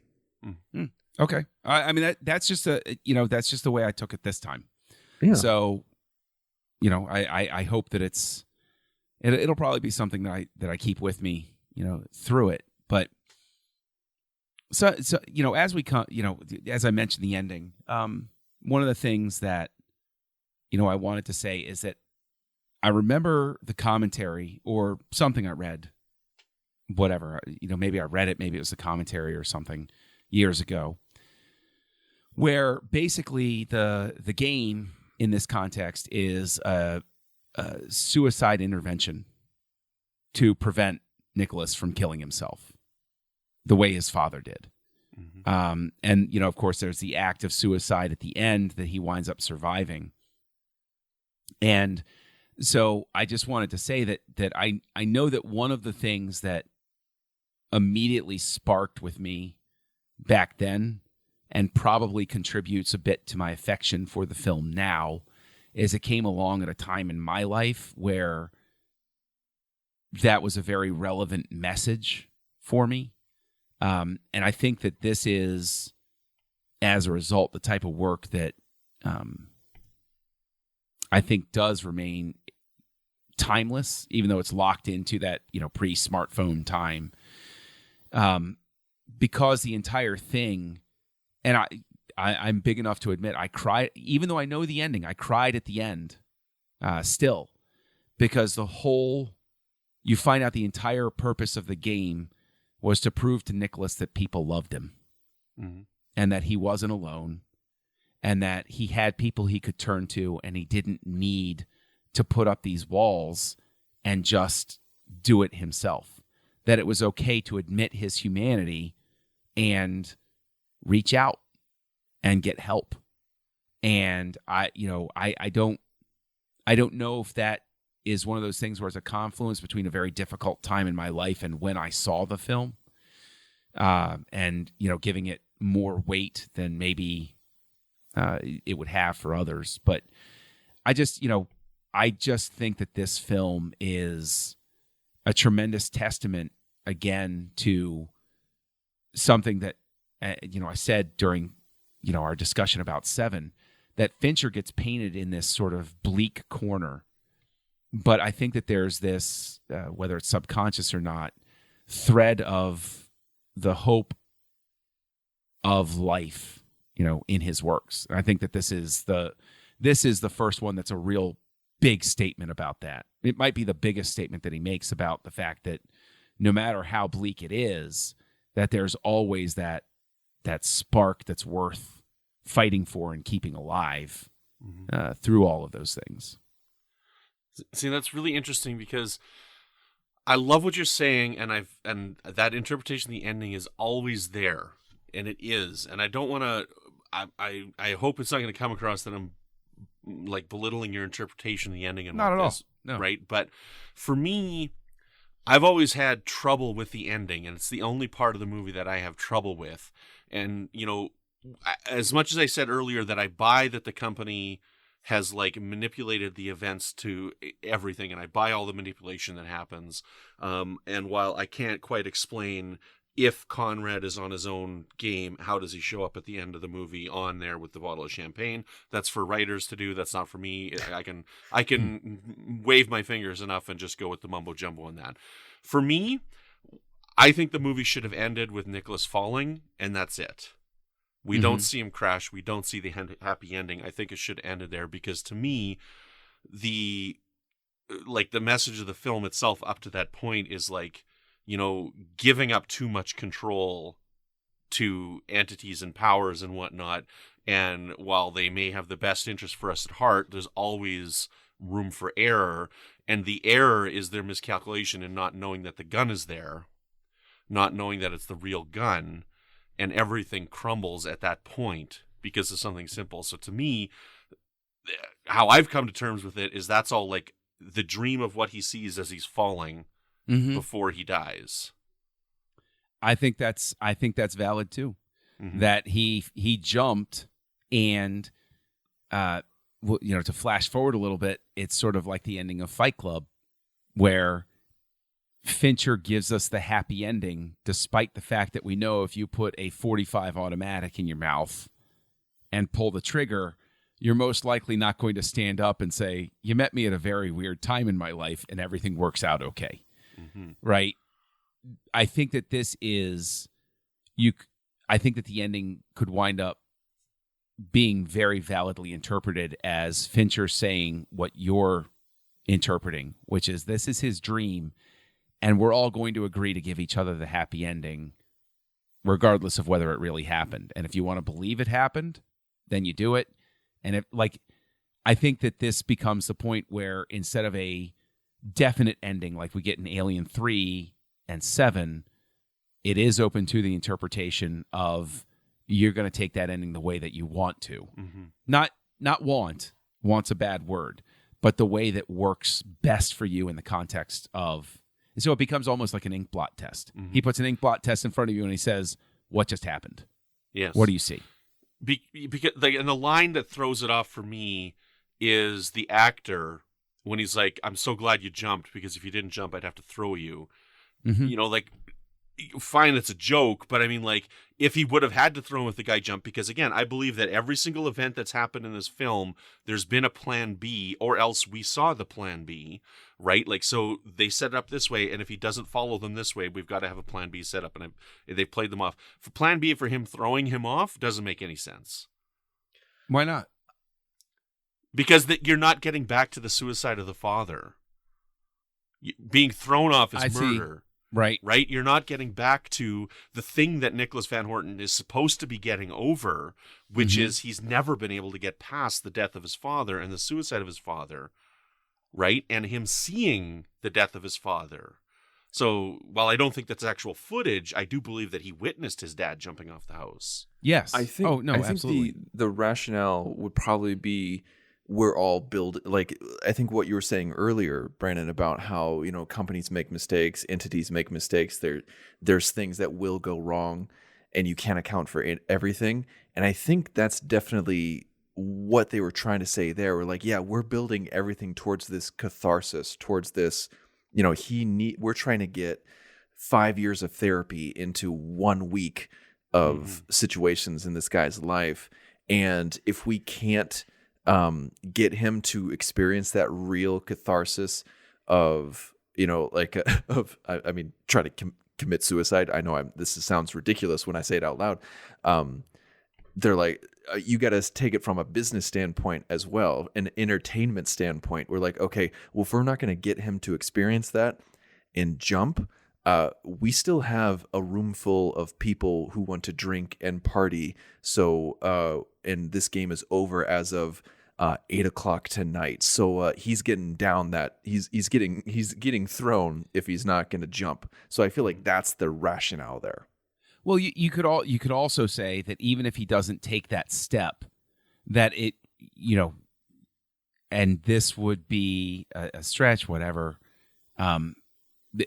Okay. I mean that's just that's just the way I took it this time. Yeah. So, you know, I hope that it'll probably be something that I keep with me, you know, through it. But so you know, as we come, you know, as I mentioned the ending, one of the things that, you know, I wanted to say is that I remember the commentary or something I read, whatever, you know, maybe I read it, maybe it was the commentary or something years ago, where basically the game in this context is a suicide intervention to prevent Nicholas from killing himself the way his father did. Mm-hmm. And, you know, of course, there's the act of suicide at the end that he winds up surviving. And so I just wanted to say that I know that one of the things that immediately sparked with me back then and probably contributes a bit to my affection for the film now is it came along at a time in my life where that was a very relevant message for me. And I think that this is, as a result, the type of work that I think does remain timeless, even though it's locked into that, you know, pre-smartphone time. Because the entire thing, and I'm big enough to admit I cried, even though I know the ending, I cried at the end still, because you find out the entire purpose of the game was to prove to Nicholas that people loved him, Mm-hmm. and that he wasn't alone, and that he had people he could turn to, and he didn't need to put up these walls and just do it himself. That it was okay to admit his humanity and reach out and get help. And I don't know if that is one of those things where it's a confluence between a very difficult time in my life and when I saw the film, and, you know, giving it more weight than maybe it would have for others. But I just think that this film is a tremendous testament, again, to something that, you know, I said during, you know, our discussion about Seven, that Fincher gets painted in this sort of bleak corner. But I think that there's this, whether it's subconscious or not, thread of the hope of life, you know, in his works. And I think that this is the first one that's a real big statement about that. It might be the biggest statement that he makes about the fact that no matter how bleak it is, that there's always that spark that's worth fighting for and keeping alive through all of those things. See, that's really interesting because I love what you're saying, and that interpretation of the ending is always there, and it is. And I don't want to. I hope it's not going to come across that I'm like belittling your interpretation of the ending and Not at all. No. No. Right? But for me, I've always had trouble with the ending, and it's the only part of the movie that I have trouble with. And, you know, as much as I said earlier that I buy that the company has like manipulated the events to everything, and I buy all the manipulation that happens. And while I can't quite explain if Conrad is on his own game, how does he show up at the end of the movie on there with the bottle of champagne? That's for writers to do. That's not for me. I can wave my fingers enough and just go with the mumbo jumbo on that. For me, I think the movie should have ended with Nicholas falling, and that's it. We don't see him crash. We don't see the happy ending. I think it should have ended there because to me, the message of the film itself up to that point is like, you know, giving up too much control to entities and powers and whatnot. And while they may have the best interest for us at heart, there's always room for error. And the error is their miscalculation in not knowing that the gun is there, not knowing that it's the real gun. And everything crumbles at that point because of something simple. So to me, how I've come to terms with it is that's all like the dream of what he sees as he's falling before he dies. I think that's valid too. Mm-hmm. That he jumped, and you know, to flash forward a little bit, it's sort of like the ending of Fight Club, where Fincher gives us the happy ending, despite the fact that we know if you put a .45 automatic in your mouth and pull the trigger, you're most likely not going to stand up and say, you met me at a very weird time in my life and everything works out okay. Right? I think that this is I think that the ending could wind up being very validly interpreted as Fincher saying what you're interpreting, which is this is his dream, and we're all going to agree to give each other the happy ending, regardless of whether it really happened. And if you want to believe it happened, then you do it. And if I think that this becomes the point where instead of a definite ending like we get in Alien 3 and 7, it is open to the interpretation of you're going to take that ending the way that you want to. Not want's a bad word, but the way that works best for you in the context of. So it becomes almost like an ink blot test. He puts an ink blot test in front of you and he says, what just happened? Yes. What do you see? Because and the line that throws it off for me is the actor when he's like, I'm so glad you jumped, because if you didn't jump, I'd have to throw you. You know, like, fine, it's a joke, but I mean, like, if he would have had to throw him if the guy jumped, because again, I believe that every single event that's happened in this film, there's been a plan B, or else we saw the plan B, right? Like, so they set it up this way, and if he doesn't follow them this way, we've got to have a plan B set up, and they've played them off. For plan B, for him throwing him off, doesn't make any sense. Why not? Because you're not getting back to the suicide of the father. Being thrown off is murder. Right. Right? You're not getting back to the thing that Nicholas Van Horten is supposed to be getting over, which is he's never been able to get past the death of his father and the suicide of his father, right? And him seeing the death of his father. So while I don't think that's actual footage, I do believe that he witnessed his dad jumping off the house. Yes. I think. I think absolutely. the rationale would probably be we're all like I think what you were saying earlier, Brandon, about how, you know, companies make mistakes, entities make mistakes. There's things that will go wrong, and you can't account for everything. And I think that's definitely what they were trying to say there. We're like, yeah, we're building everything towards this catharsis, towards this, you know, we're trying to get 5 years of therapy into 1 week of situations in this guy's life. And if we can't get him to experience that real catharsis of, you know, like I mean, try to commit suicide. I know this sounds ridiculous when I say it out loud. They're like, you got to take it from a business standpoint as well, an entertainment standpoint. We're like, okay, well, if we're not going to get him to experience that and jump, we still have a room full of people who want to drink and party. So, and this game is over as of 8:00 tonight. So he's getting down that he's getting thrown if he's not going to jump. So I feel like that's the rationale there. Well, you could also say that even if he doesn't take that step, that it, you know, and this would be a stretch, whatever.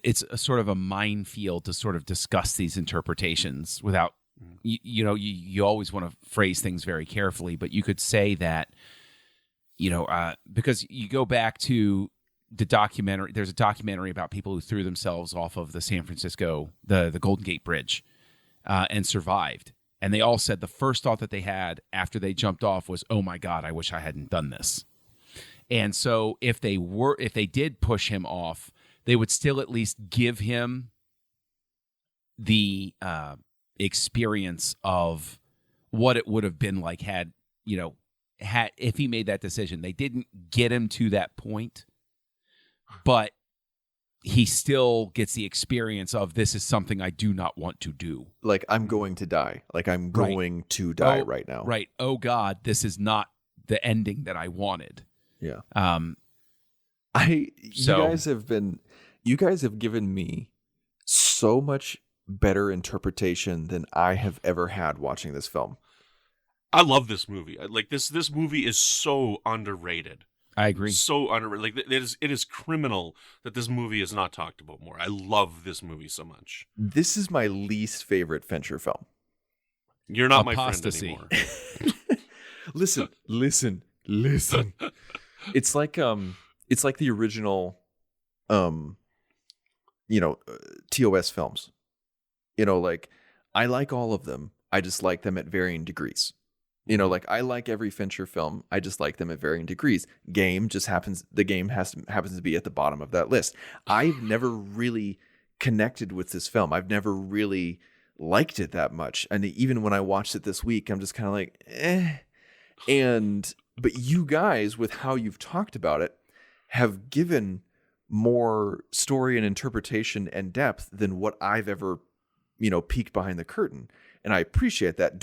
It's a sort of a minefield to sort of discuss these interpretations without, you always want to phrase things very carefully, but you could say that, you know, because you go back to the documentary, there's a documentary about people who threw themselves off of the San Francisco, the Golden Gate Bridge, and survived. And they all said the first thought that they had after they jumped off was, oh my God, I wish I hadn't done this. And so if they did push him off, they would still at least give him the experience of what it would have been like if he made that decision. They didn't get him to that point, but he still gets the experience of, this is something I do not want to do. Like, I'm going to die. Like, I'm going to die right now. Right. Oh God, this is not the ending that I wanted. Yeah. You guys have given me so much better interpretation than I have ever had watching this film. I love this movie. Like, this movie is so underrated. I agree. So underrated. Like, it is criminal that this movie is not talked about more. I love this movie so much. This is my least favorite Fincher film. You're not Apostasy. my friend anymore. Listen. It's like the original TOS films. You know, like, I like all of them. I just like them at varying degrees. You know, like I like every Fincher film. I just like them at varying degrees. The game happens to be at the bottom of that list. I've never really connected with this film. I've never really liked it that much. And even when I watched it this week, I'm just kind of like, eh. But you guys, with how you've talked about it, have given more story and interpretation and depth than what I've ever, peeked behind the curtain. And I appreciate that.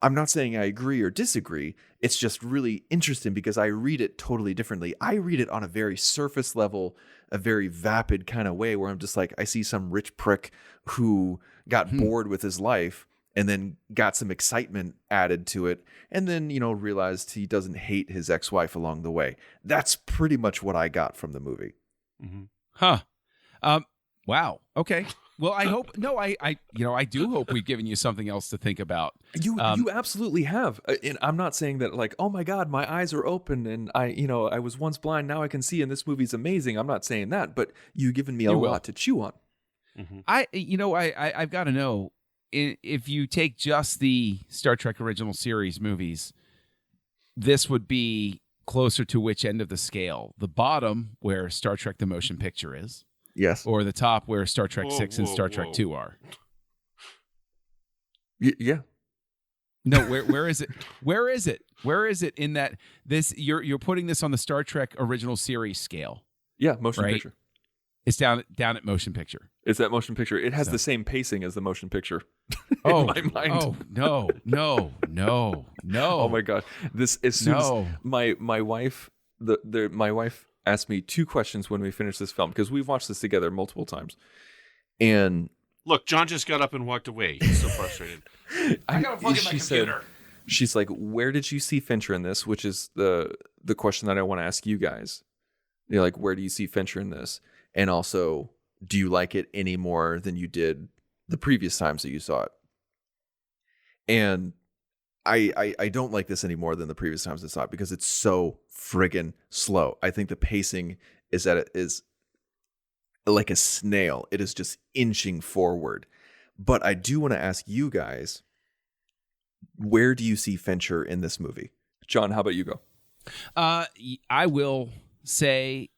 I'm not saying I agree or disagree. It's just really interesting because I read it totally differently. I read it on a very surface level, a very vapid kind of way where I'm just like, I see some rich prick who got bored with his life and then got some excitement added to it. And then, realized he doesn't hate his ex-wife along the way. That's pretty much what I got from the movie. Mm-hmm. Huh. Wow. Okay. Well, I hope I do hope we've given you something else to think about. You absolutely have. And I'm not saying that like, oh my God, my eyes are open and I was once blind, now I can see and this movie's amazing. I'm not saying that, but you've given me a lot to chew on. Mm-hmm. I've got to know if you take just the Star Trek original series movies, this would be closer to which end of the scale? The bottom where Star Trek the motion picture is. Yes. Or the top where Star Trek 6 and Star Trek 2 are. Yeah. No, where is it? Where is it? Where is it in that this you're putting this on the Star Trek original series scale? Yeah, motion picture. It's down at motion picture. It's that motion picture. It has the same pacing as the motion picture. Oh, in my mind. Oh, no. Oh my God. This as soon as my wife my wife asked me 2 questions when we finished this film because we've watched this together multiple times. And look, John just got up and walked away. He's so frustrated. I gotta plug in my computer. She's like, where did you see Fincher in this? Which is the question that I want to ask you guys. You're like, where do you see Fincher in this? And also, do you like it any more than you did the previous times that you saw it? And I don't like this any more than the previous times I saw it because it's so friggin' slow. I think the pacing is like a snail. It is just inching forward. But I do want to ask you guys, where do you see Fincher in this movie? John, how about you go? I will say,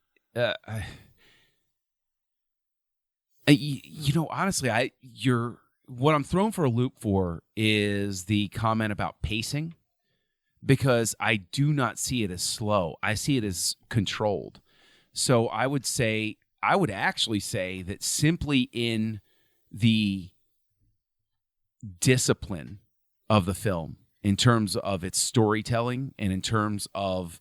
honestly, what I'm thrown for a loop for is the comment about pacing, because I do not see it as slow. I see it as controlled. So I would actually say that simply in the discipline of the film, in terms of its storytelling and in terms of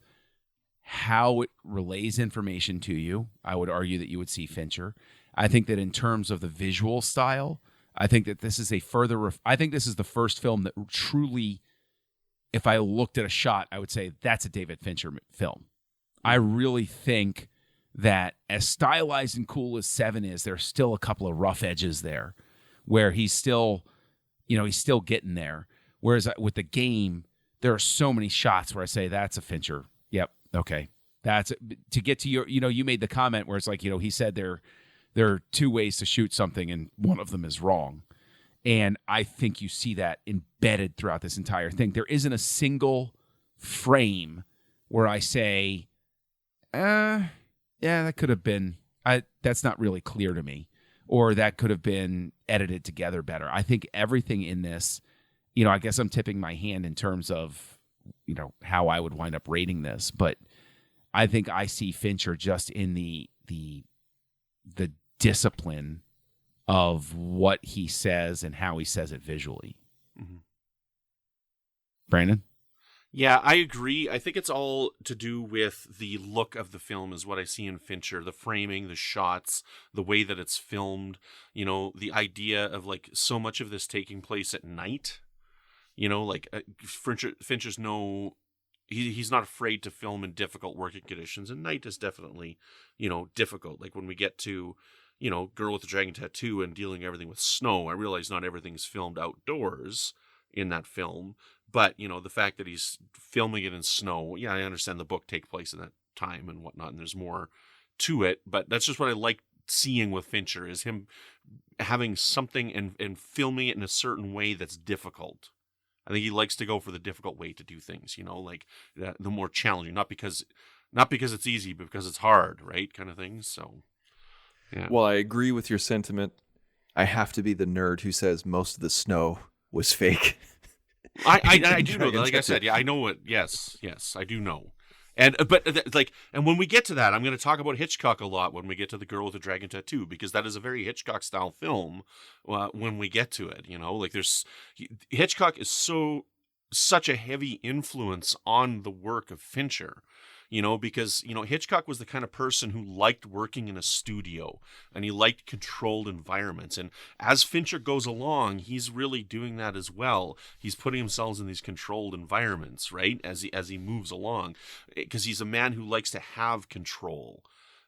how it relays information to you, I would argue that you would see Fincher. I think that in terms of the visual style, I think that this is I think this is the first film that truly, if I looked at a shot, I would say that's a David Fincher film. I really think that as stylized and cool as 7 is, there's still a couple of rough edges there where he's still getting there. Whereas with the game, there are so many shots where I say that's a Fincher. Yep. Okay. That's to get to your, you made the comment where it's like, he said there are 2 ways to shoot something and one of them is wrong. And I think you see that embedded throughout this entire thing. There isn't a single frame where I say, yeah, that could have been, that's not really clear to me, or that could have been edited together better. I think everything in this, I guess I'm tipping my hand in terms of, how I would wind up rating this, but I think I see Fincher just in the discipline of what he says and how he says it visually. Mm-hmm. Brandon? Yeah, I agree. I think it's all to do with the look of the film is what I see in Fincher, the framing, the shots, the way that it's filmed, the idea of like so much of this taking place at night, Fincher's he's not afraid to film in difficult working conditions, and night is definitely, difficult. Like when we get to, Girl with the Dragon Tattoo and dealing everything with snow, I realize not everything's filmed outdoors in that film, but, the fact that he's filming it in snow, yeah, I understand the book takes place in that time and whatnot, and there's more to it, but that's just what I like seeing with Fincher, is him having something and filming it in a certain way that's difficult. I think he likes to go for the difficult way to do things, like the more challenging, not because it's easy, but because it's hard, right? Kind of things. So, yeah. Well, I agree with your sentiment. I have to be the nerd who says most of the snow was fake. I do know that. Like I said, yeah, I know it. Yes, I do know. And when we get to that, I'm going to talk about Hitchcock a lot when we get to The Girl with the Dragon Tattoo, because that is a very Hitchcock style film. When we get to it, Hitchcock is such a heavy influence on the work of Fincher. Because Hitchcock was the kind of person who liked working in a studio, and he liked controlled environments. And as Fincher goes along, he's really doing that as well. He's putting himself in these controlled environments, right? As he moves along, because he's a man who likes to have control.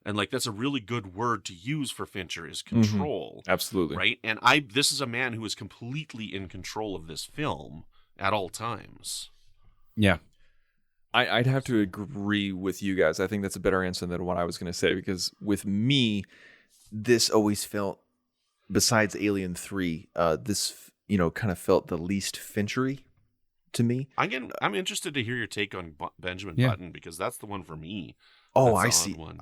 And that's a really good word to use for Fincher, is control. Mm-hmm. Absolutely. Right? And this is a man who is completely in control of this film at all times. Yeah. I'd have to agree with you guys. I think that's a better answer than what I was going to say, because with me, this always felt, besides Alien 3, this kind of felt the least Finchery to me. I'm interested to hear your take on Benjamin Button, because that's the one for me. Oh, I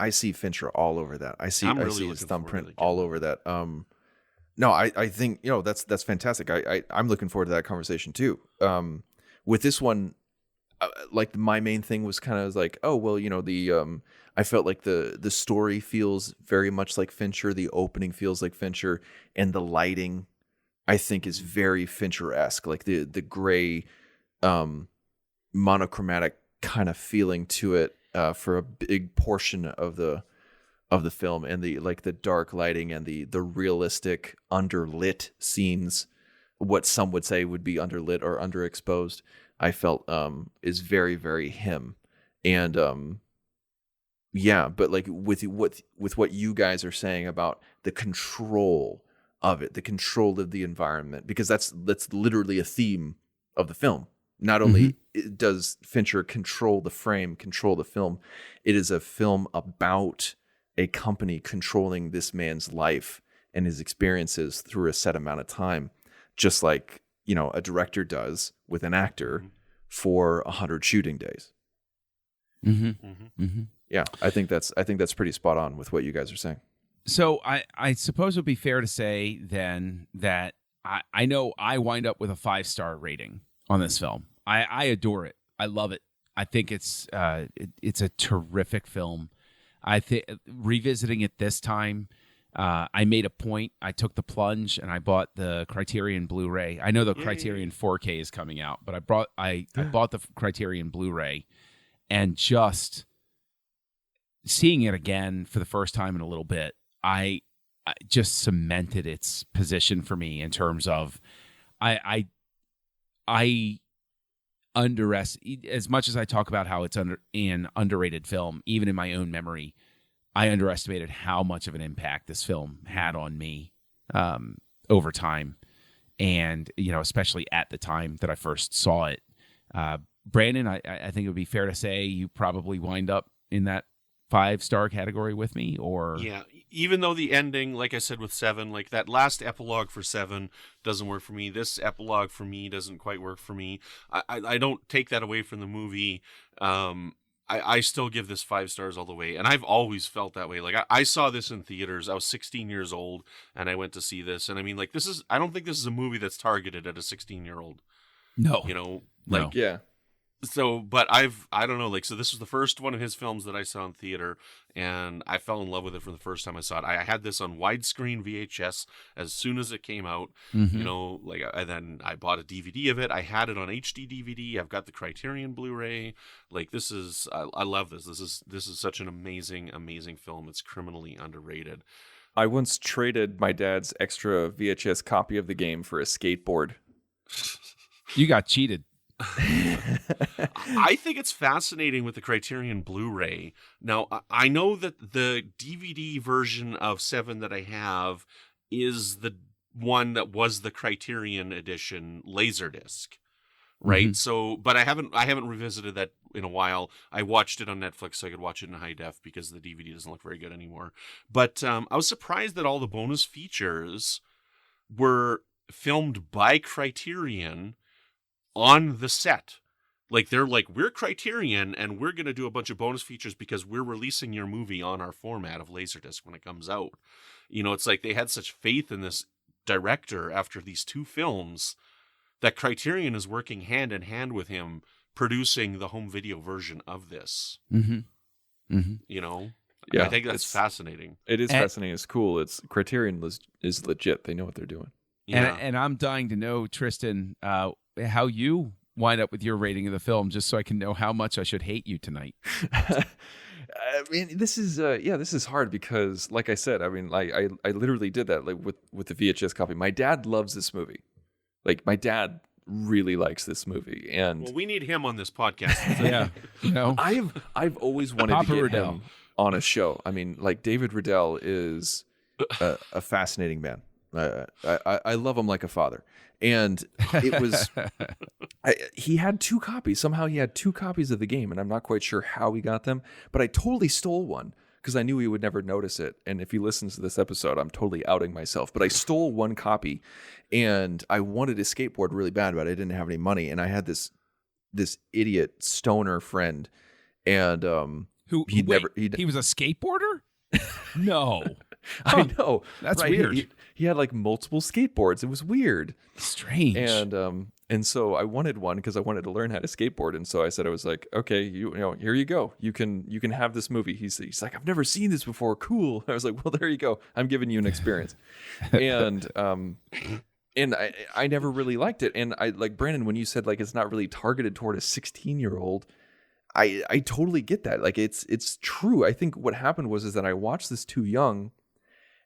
see Fincher all over that. I see his thumbprint all over that. No, I think that's fantastic. I'm looking forward to that conversation too. With this one, my main thing was kind of like, oh well, I felt like the story feels very much like Fincher. The opening feels like Fincher, and the lighting, I think, is very Fincher-esque. Like the gray, monochromatic kind of feeling to it for a big portion of the film, and the dark lighting and the realistic underlit scenes, what some would say would be underlit or underexposed, I felt is very, very him. And but with what you guys are saying about the control of it, the control of the environment, because that's literally a theme of the film. Not only does Fincher control the frame, control the film, it is a film about a company controlling this man's life and his experiences through a set amount of time, just like a director does with an actor for 100 shooting days. Yeah, I think that's pretty spot on with what you guys are saying. So I suppose it would be fair to say then that I know I wind up with a 5-star rating on this film. I adore it. I love it. I think it's a terrific film. I think revisiting it this time, I made a point. I took the plunge and I bought the Criterion Blu-ray. I know the Criterion 4K is coming out, but I bought the Criterion Blu-ray, and just seeing it again for the first time in a little bit, I just cemented its position for me in terms of I underestimate, as much as I talk about how it's an underrated film, even in my own memory, I underestimated how much of an impact this film had on me over time, and especially at the time that I first saw it. Brandon, I think it would be fair to say you probably wind up in that 5-star category with me, or even though the ending, like I said with 7, like that last epilogue for 7 doesn't work for me. This epilogue for me doesn't quite work for me. I don't take that away from the movie. I still give this 5 stars all the way, and I've always felt that way. Like I saw this in theaters. I was 16 years old, and I went to see this, and I mean, like, I don't think this is a movie that's targeted at a 16-year-old. No, like, yeah. So, but I don't know, like, so this was the first one of his films that I saw in theater, and I fell in love with it from the first time I saw it. I had this on widescreen VHS as soon as it came out, and then I bought a DVD of it. I had it on HD DVD. I've got the Criterion Blu-ray. Like, I love this. This is such an amazing, amazing film. It's criminally underrated. I once traded my dad's extra VHS copy of the game for a skateboard. You got cheated. I think it's fascinating with the Criterion Blu-ray. Now, I know that the DVD version of 7 that I have is the one that was the Criterion edition Laserdisc, right? So, but I haven't revisited that in a while. I watched it on Netflix so I could watch it in high def because the DVD doesn't look very good anymore. But I was surprised that all the bonus features were filmed by Criterion on the set. Like, they're like, we're Criterion, and we're going to do a bunch of bonus features because we're releasing your movie on our format of Laserdisc when it comes out. You know, it's like they had such faith in this director after these 2 films that Criterion is working hand in hand with him producing the home video version of this. You know? Yeah, I think that's fascinating. It is fascinating. It's cool. It's Criterion is legit. They know what they're doing. Yeah. And I'm dying to know, Tristan, how you wind up with your rating of the film, just so I can know how much I should hate you tonight. I mean, this is hard because, like I said, I mean, like I literally did that like with the VHS copy. My dad loves this movie. Like, my dad really likes this movie, and Well, we need him on this podcast. Yeah, you know, I've always wanted Papa to get Riddell him on a show. I mean, like, David Riddell is a fascinating man. I love him like a father. And it was, he had 2 copies. Somehow he had 2 copies of the game, and I'm not quite sure how he got them, but I totally stole one because I knew he would never notice it. And if he listens to this episode, I'm totally outing myself. But I stole 1 copy, and I wanted a skateboard really bad, but I didn't have any money. And I had this idiot stoner friend, and he was a skateboarder? No. I know. That's right? weird. He had like multiple skateboards. It was weird. Strange. And so I wanted one because I wanted to learn how to skateboard. And so I said, I was like, okay, you know, here you go. You can have this movie. He's like, I've never seen this before. Cool. I was like, well, there you go. I'm giving you an experience. And I never really liked it. And I, like, Brandon, when you said like it's not really targeted toward a 16-year-old, I totally get that. Like, it's true. I think what happened is that I watched this too young,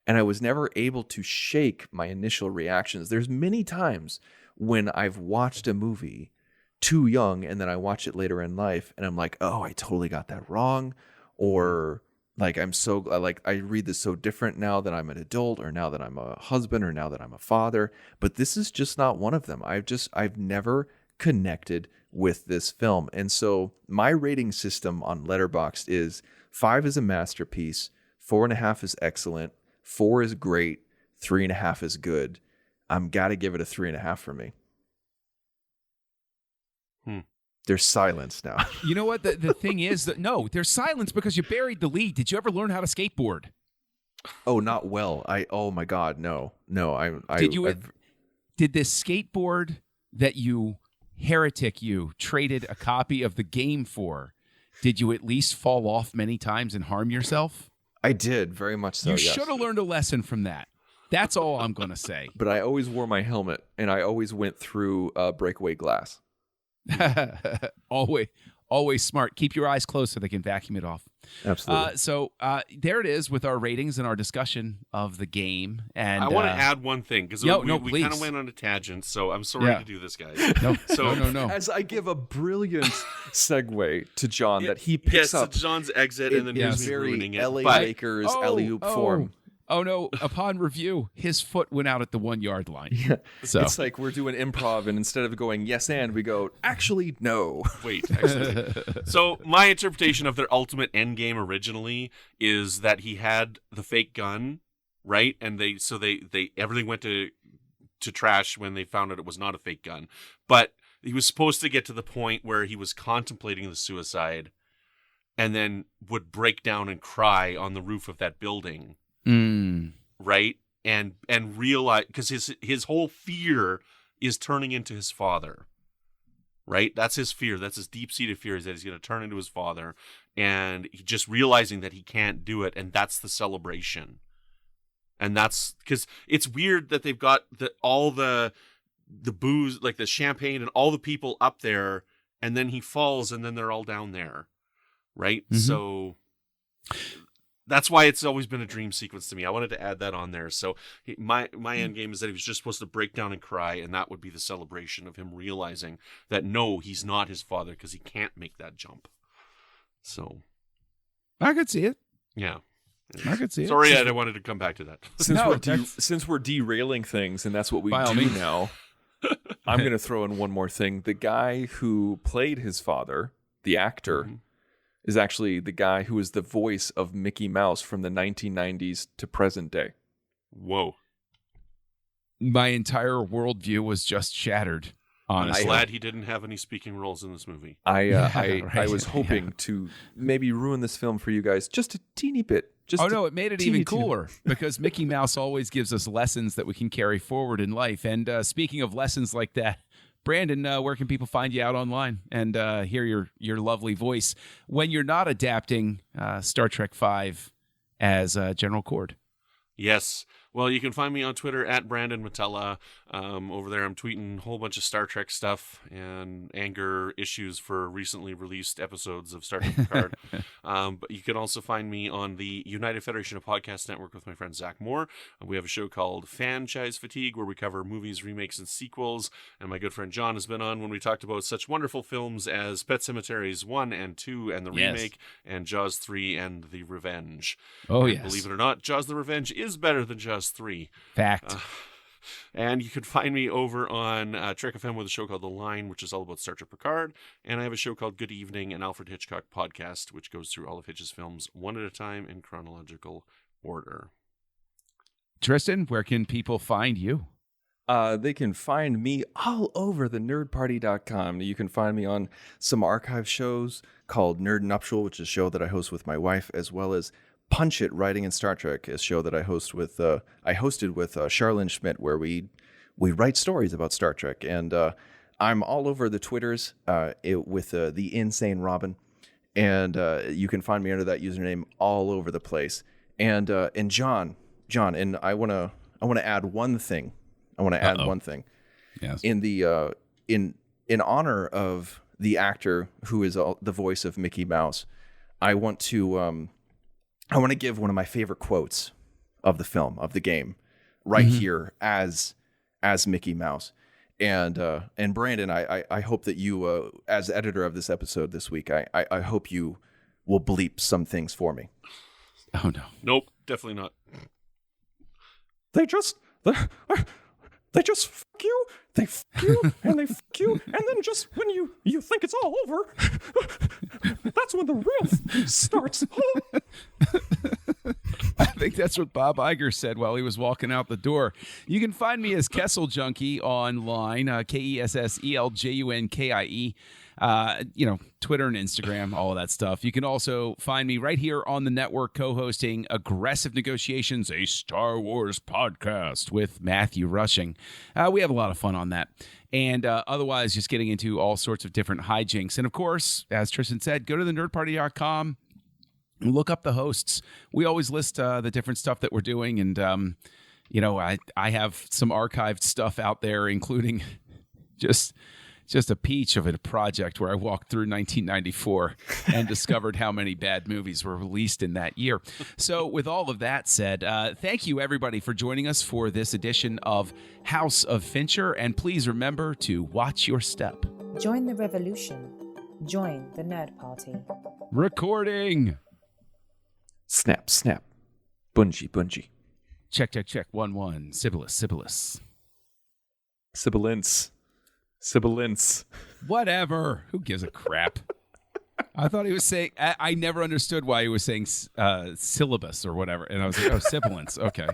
and I was never able to shake my initial reactions. There's many times when I've watched a movie too young, and then I watch it later in life, and I'm like, oh, I totally got that wrong. Or like, I read this so different now that I'm an adult, or now that I'm a husband, or now that I'm a father. But this is just not one of them. I've never connected with this film. And so my rating system on Letterboxd is 5 is a masterpiece, 4.5 is excellent, 4 is great, 3.5 is good. I'm gotta give it a 3.5 for me. There's silence now. You know what? The thing is that no, there's silence because you buried the lead. Did you ever learn how to skateboard? Oh, not well. Oh my God, no. Did this skateboard that you traded a copy of the game for, did you at least fall off many times and harm yourself? I did, very much so. You yes. should have learned a lesson from that. That's all I'm going to say. But I always wore my helmet, and I always went through breakaway glass. Always smart. Keep your eyes closed so they can vacuum it off. Absolutely. So there it is with our ratings and our discussion of the game. And I want to add one thing because we kind of went on a tangent. So I'm sorry to do this, guys. No. As I give a brilliant segue to John that he picks up John's exit, and then he's ruining it. LA Lakers alley-oop form. Oh no! Upon review, his foot went out at the 1 yard line. Yeah. So it's like we're doing improv, and instead of going yes and, we go actually no. Wait, actually. So my interpretation of their ultimate end game originally is that he had the fake gun, right? And they everything went to trash when they found out it was not a fake gun. But he was supposed to get to the point where he was contemplating the suicide, and then would break down and cry on the roof of that building. Right, and realize, because his whole fear is turning into his father, right? That's his fear. That's his deep-seated fear, is that he's going to turn into his father, and he just realizing that he can't do it, and that's the celebration. And that's because it's weird that they've got all the booze, like the champagne and all the people up there, and then he falls, and then they're all down there, right? Mm-hmm. So that's why it's always been a dream sequence to me. I wanted to add that on there. So my end game is that he was just supposed to break down and cry, and that would be the celebration of him realizing that no, he's not his father because he can't make that jump. So I could see it. Yeah. I could see it. Sorry, I wanted to come back to that. Since we're derailing things, and that's what we do now, I'm going to throw in one more thing. The guy who played his father, the actor, is actually the guy who is the voice of Mickey Mouse from the 1990s to present day. Whoa. My entire worldview was just shattered. I'm Honestly. glad he didn't have any speaking roles in this movie. I was hoping to maybe ruin this film for you guys just a teeny bit. No, it made it even cooler because Mickey Mouse always gives us lessons that we can carry forward in life. And speaking of lessons like that, Brandon, where can people find you out online and hear your lovely voice when you're not adapting Star Trek V as General Cord? Yes. Well, you can find me on Twitter at Brandon Matella. Over there, I'm tweeting a whole bunch of Star Trek stuff and anger issues for recently released episodes of Star Trek Picard. But you can also find me on the United Federation of Podcast Network with my friend Zach Moore. We have a show called Franchise Fatigue where we cover movies, remakes, and sequels. And my good friend John has been on when we talked about such wonderful films as Pet Sematary 1 and 2 and the remake, and Jaws 3 and The Revenge. Oh, and yes. Believe it or not, Jaws the Revenge is better than Jaws 3. Fact. And you can find me over on Trek FM with a show called The Line, which is all about Star Trek Picard. And I have a show called Good Evening, an Alfred Hitchcock podcast, which goes through all of Hitch's films one at a time in chronological order. Tristan, where can people find you? They can find me all over the nerdparty.com. You can find me on some archive shows called Nerd Nuptial, which is a show that I host with my wife, as well as Punch It, Writing in Star Trek, a show that I hosted with Charlene Schmidt, where we write stories about Star Trek. And I'm all over the Twitters with the Insane Robin, and you can find me under that username all over the place. And John, and I want to add one thing. Yes. In the in honor of the actor who is the voice of Mickey Mouse, I want to give one of my favorite quotes of the film, of the game, right here as Mickey Mouse. And Brandon, I hope that you, as editor of this episode this week, I hope you will bleep some things for me. Oh, no. Nope, definitely not. They just fuck you, they fuck you, and they fuck you, and then just when you think it's all over, that's when the real thing starts. I think that's what Bob Iger said while he was walking out the door. You can find me as Kessel Junkie online, KESSELJUNKIE. Twitter and Instagram, all of that stuff. You can also find me right here on the network co-hosting Aggressive Negotiations, a Star Wars podcast with Matthew Rushing. We have a lot of fun on that. And otherwise, just getting into all sorts of different hijinks. And of course, as Tristan said, go to the nerdparty.com and look up the hosts. We always list the different stuff that we're doing. And, I have some archived stuff out there, including just a peach of a project where I walked through 1994 and discovered how many bad movies were released in that year. So with all of that said, thank you everybody for joining us for this edition of House of Fincher. And please remember to watch your step. Join the revolution. Join the Nerd Party. Recording. Snap, snap. Bungie. Check. 1-1. Sibilus. Sibilance. Whatever. Who gives a crap? I thought he was saying, I never understood why he was saying syllabus or whatever. And I was like, oh, sibilance. Okay.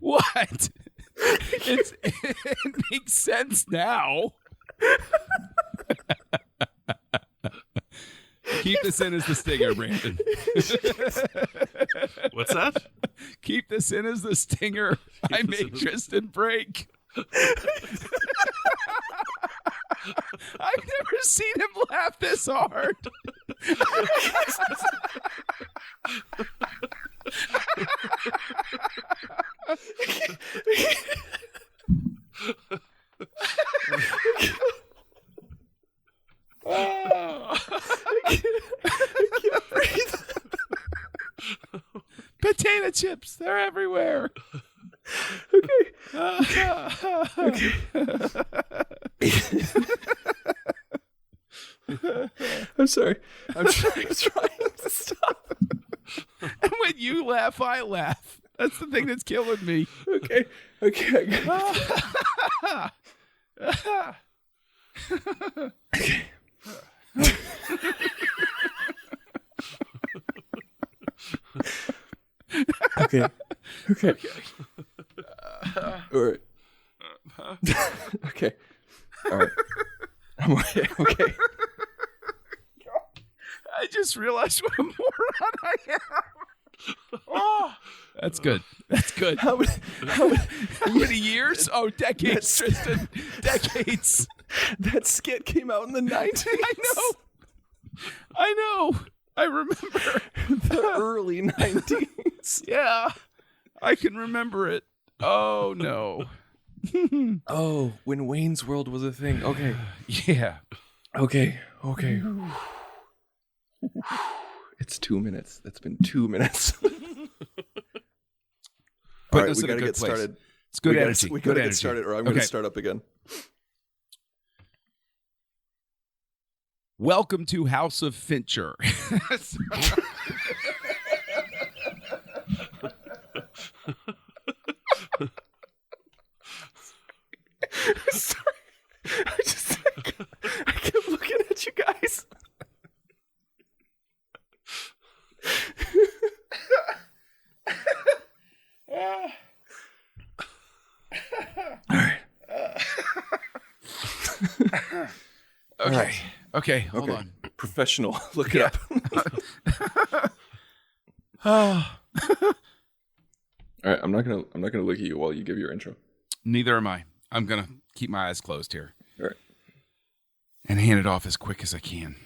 What? It makes sense now. Keep this in as the stinger, Brandon. What's that? Keep this in as the stinger. I make Tristan break. I've never seen him laugh this hard. I can't breathe. Potato chips, they're everywhere. Okay. I'm sorry. I'm trying to stop. And when you laugh, I laugh. That's the thing that's killing me. Okay. Okay. Okay. All right. Okay. All right. I'm okay. Okay. I just realized what a moron I am. Oh, that's good. That's good. How many years? Oh, decades, Tristan. Decades. That skit came out in the 90s. I know. I remember. The early 90s. Yeah. I can remember it. Oh, no. Oh, when Wayne's World was a thing. Okay. Yeah. Okay. It's 2 minutes. It's been 2 minutes. All right, we gotta get started. It's good energy. We gotta get started, or I'm gonna start up again. Welcome to House of Fincher. Sorry. I kept looking at you guys. All right. Okay. Hold on. Professional. Look it up. All right. I'm not gonna look at you while you give your intro. Neither am I. I'm gonna keep my eyes closed here. All right. And hand it off as quick as I can.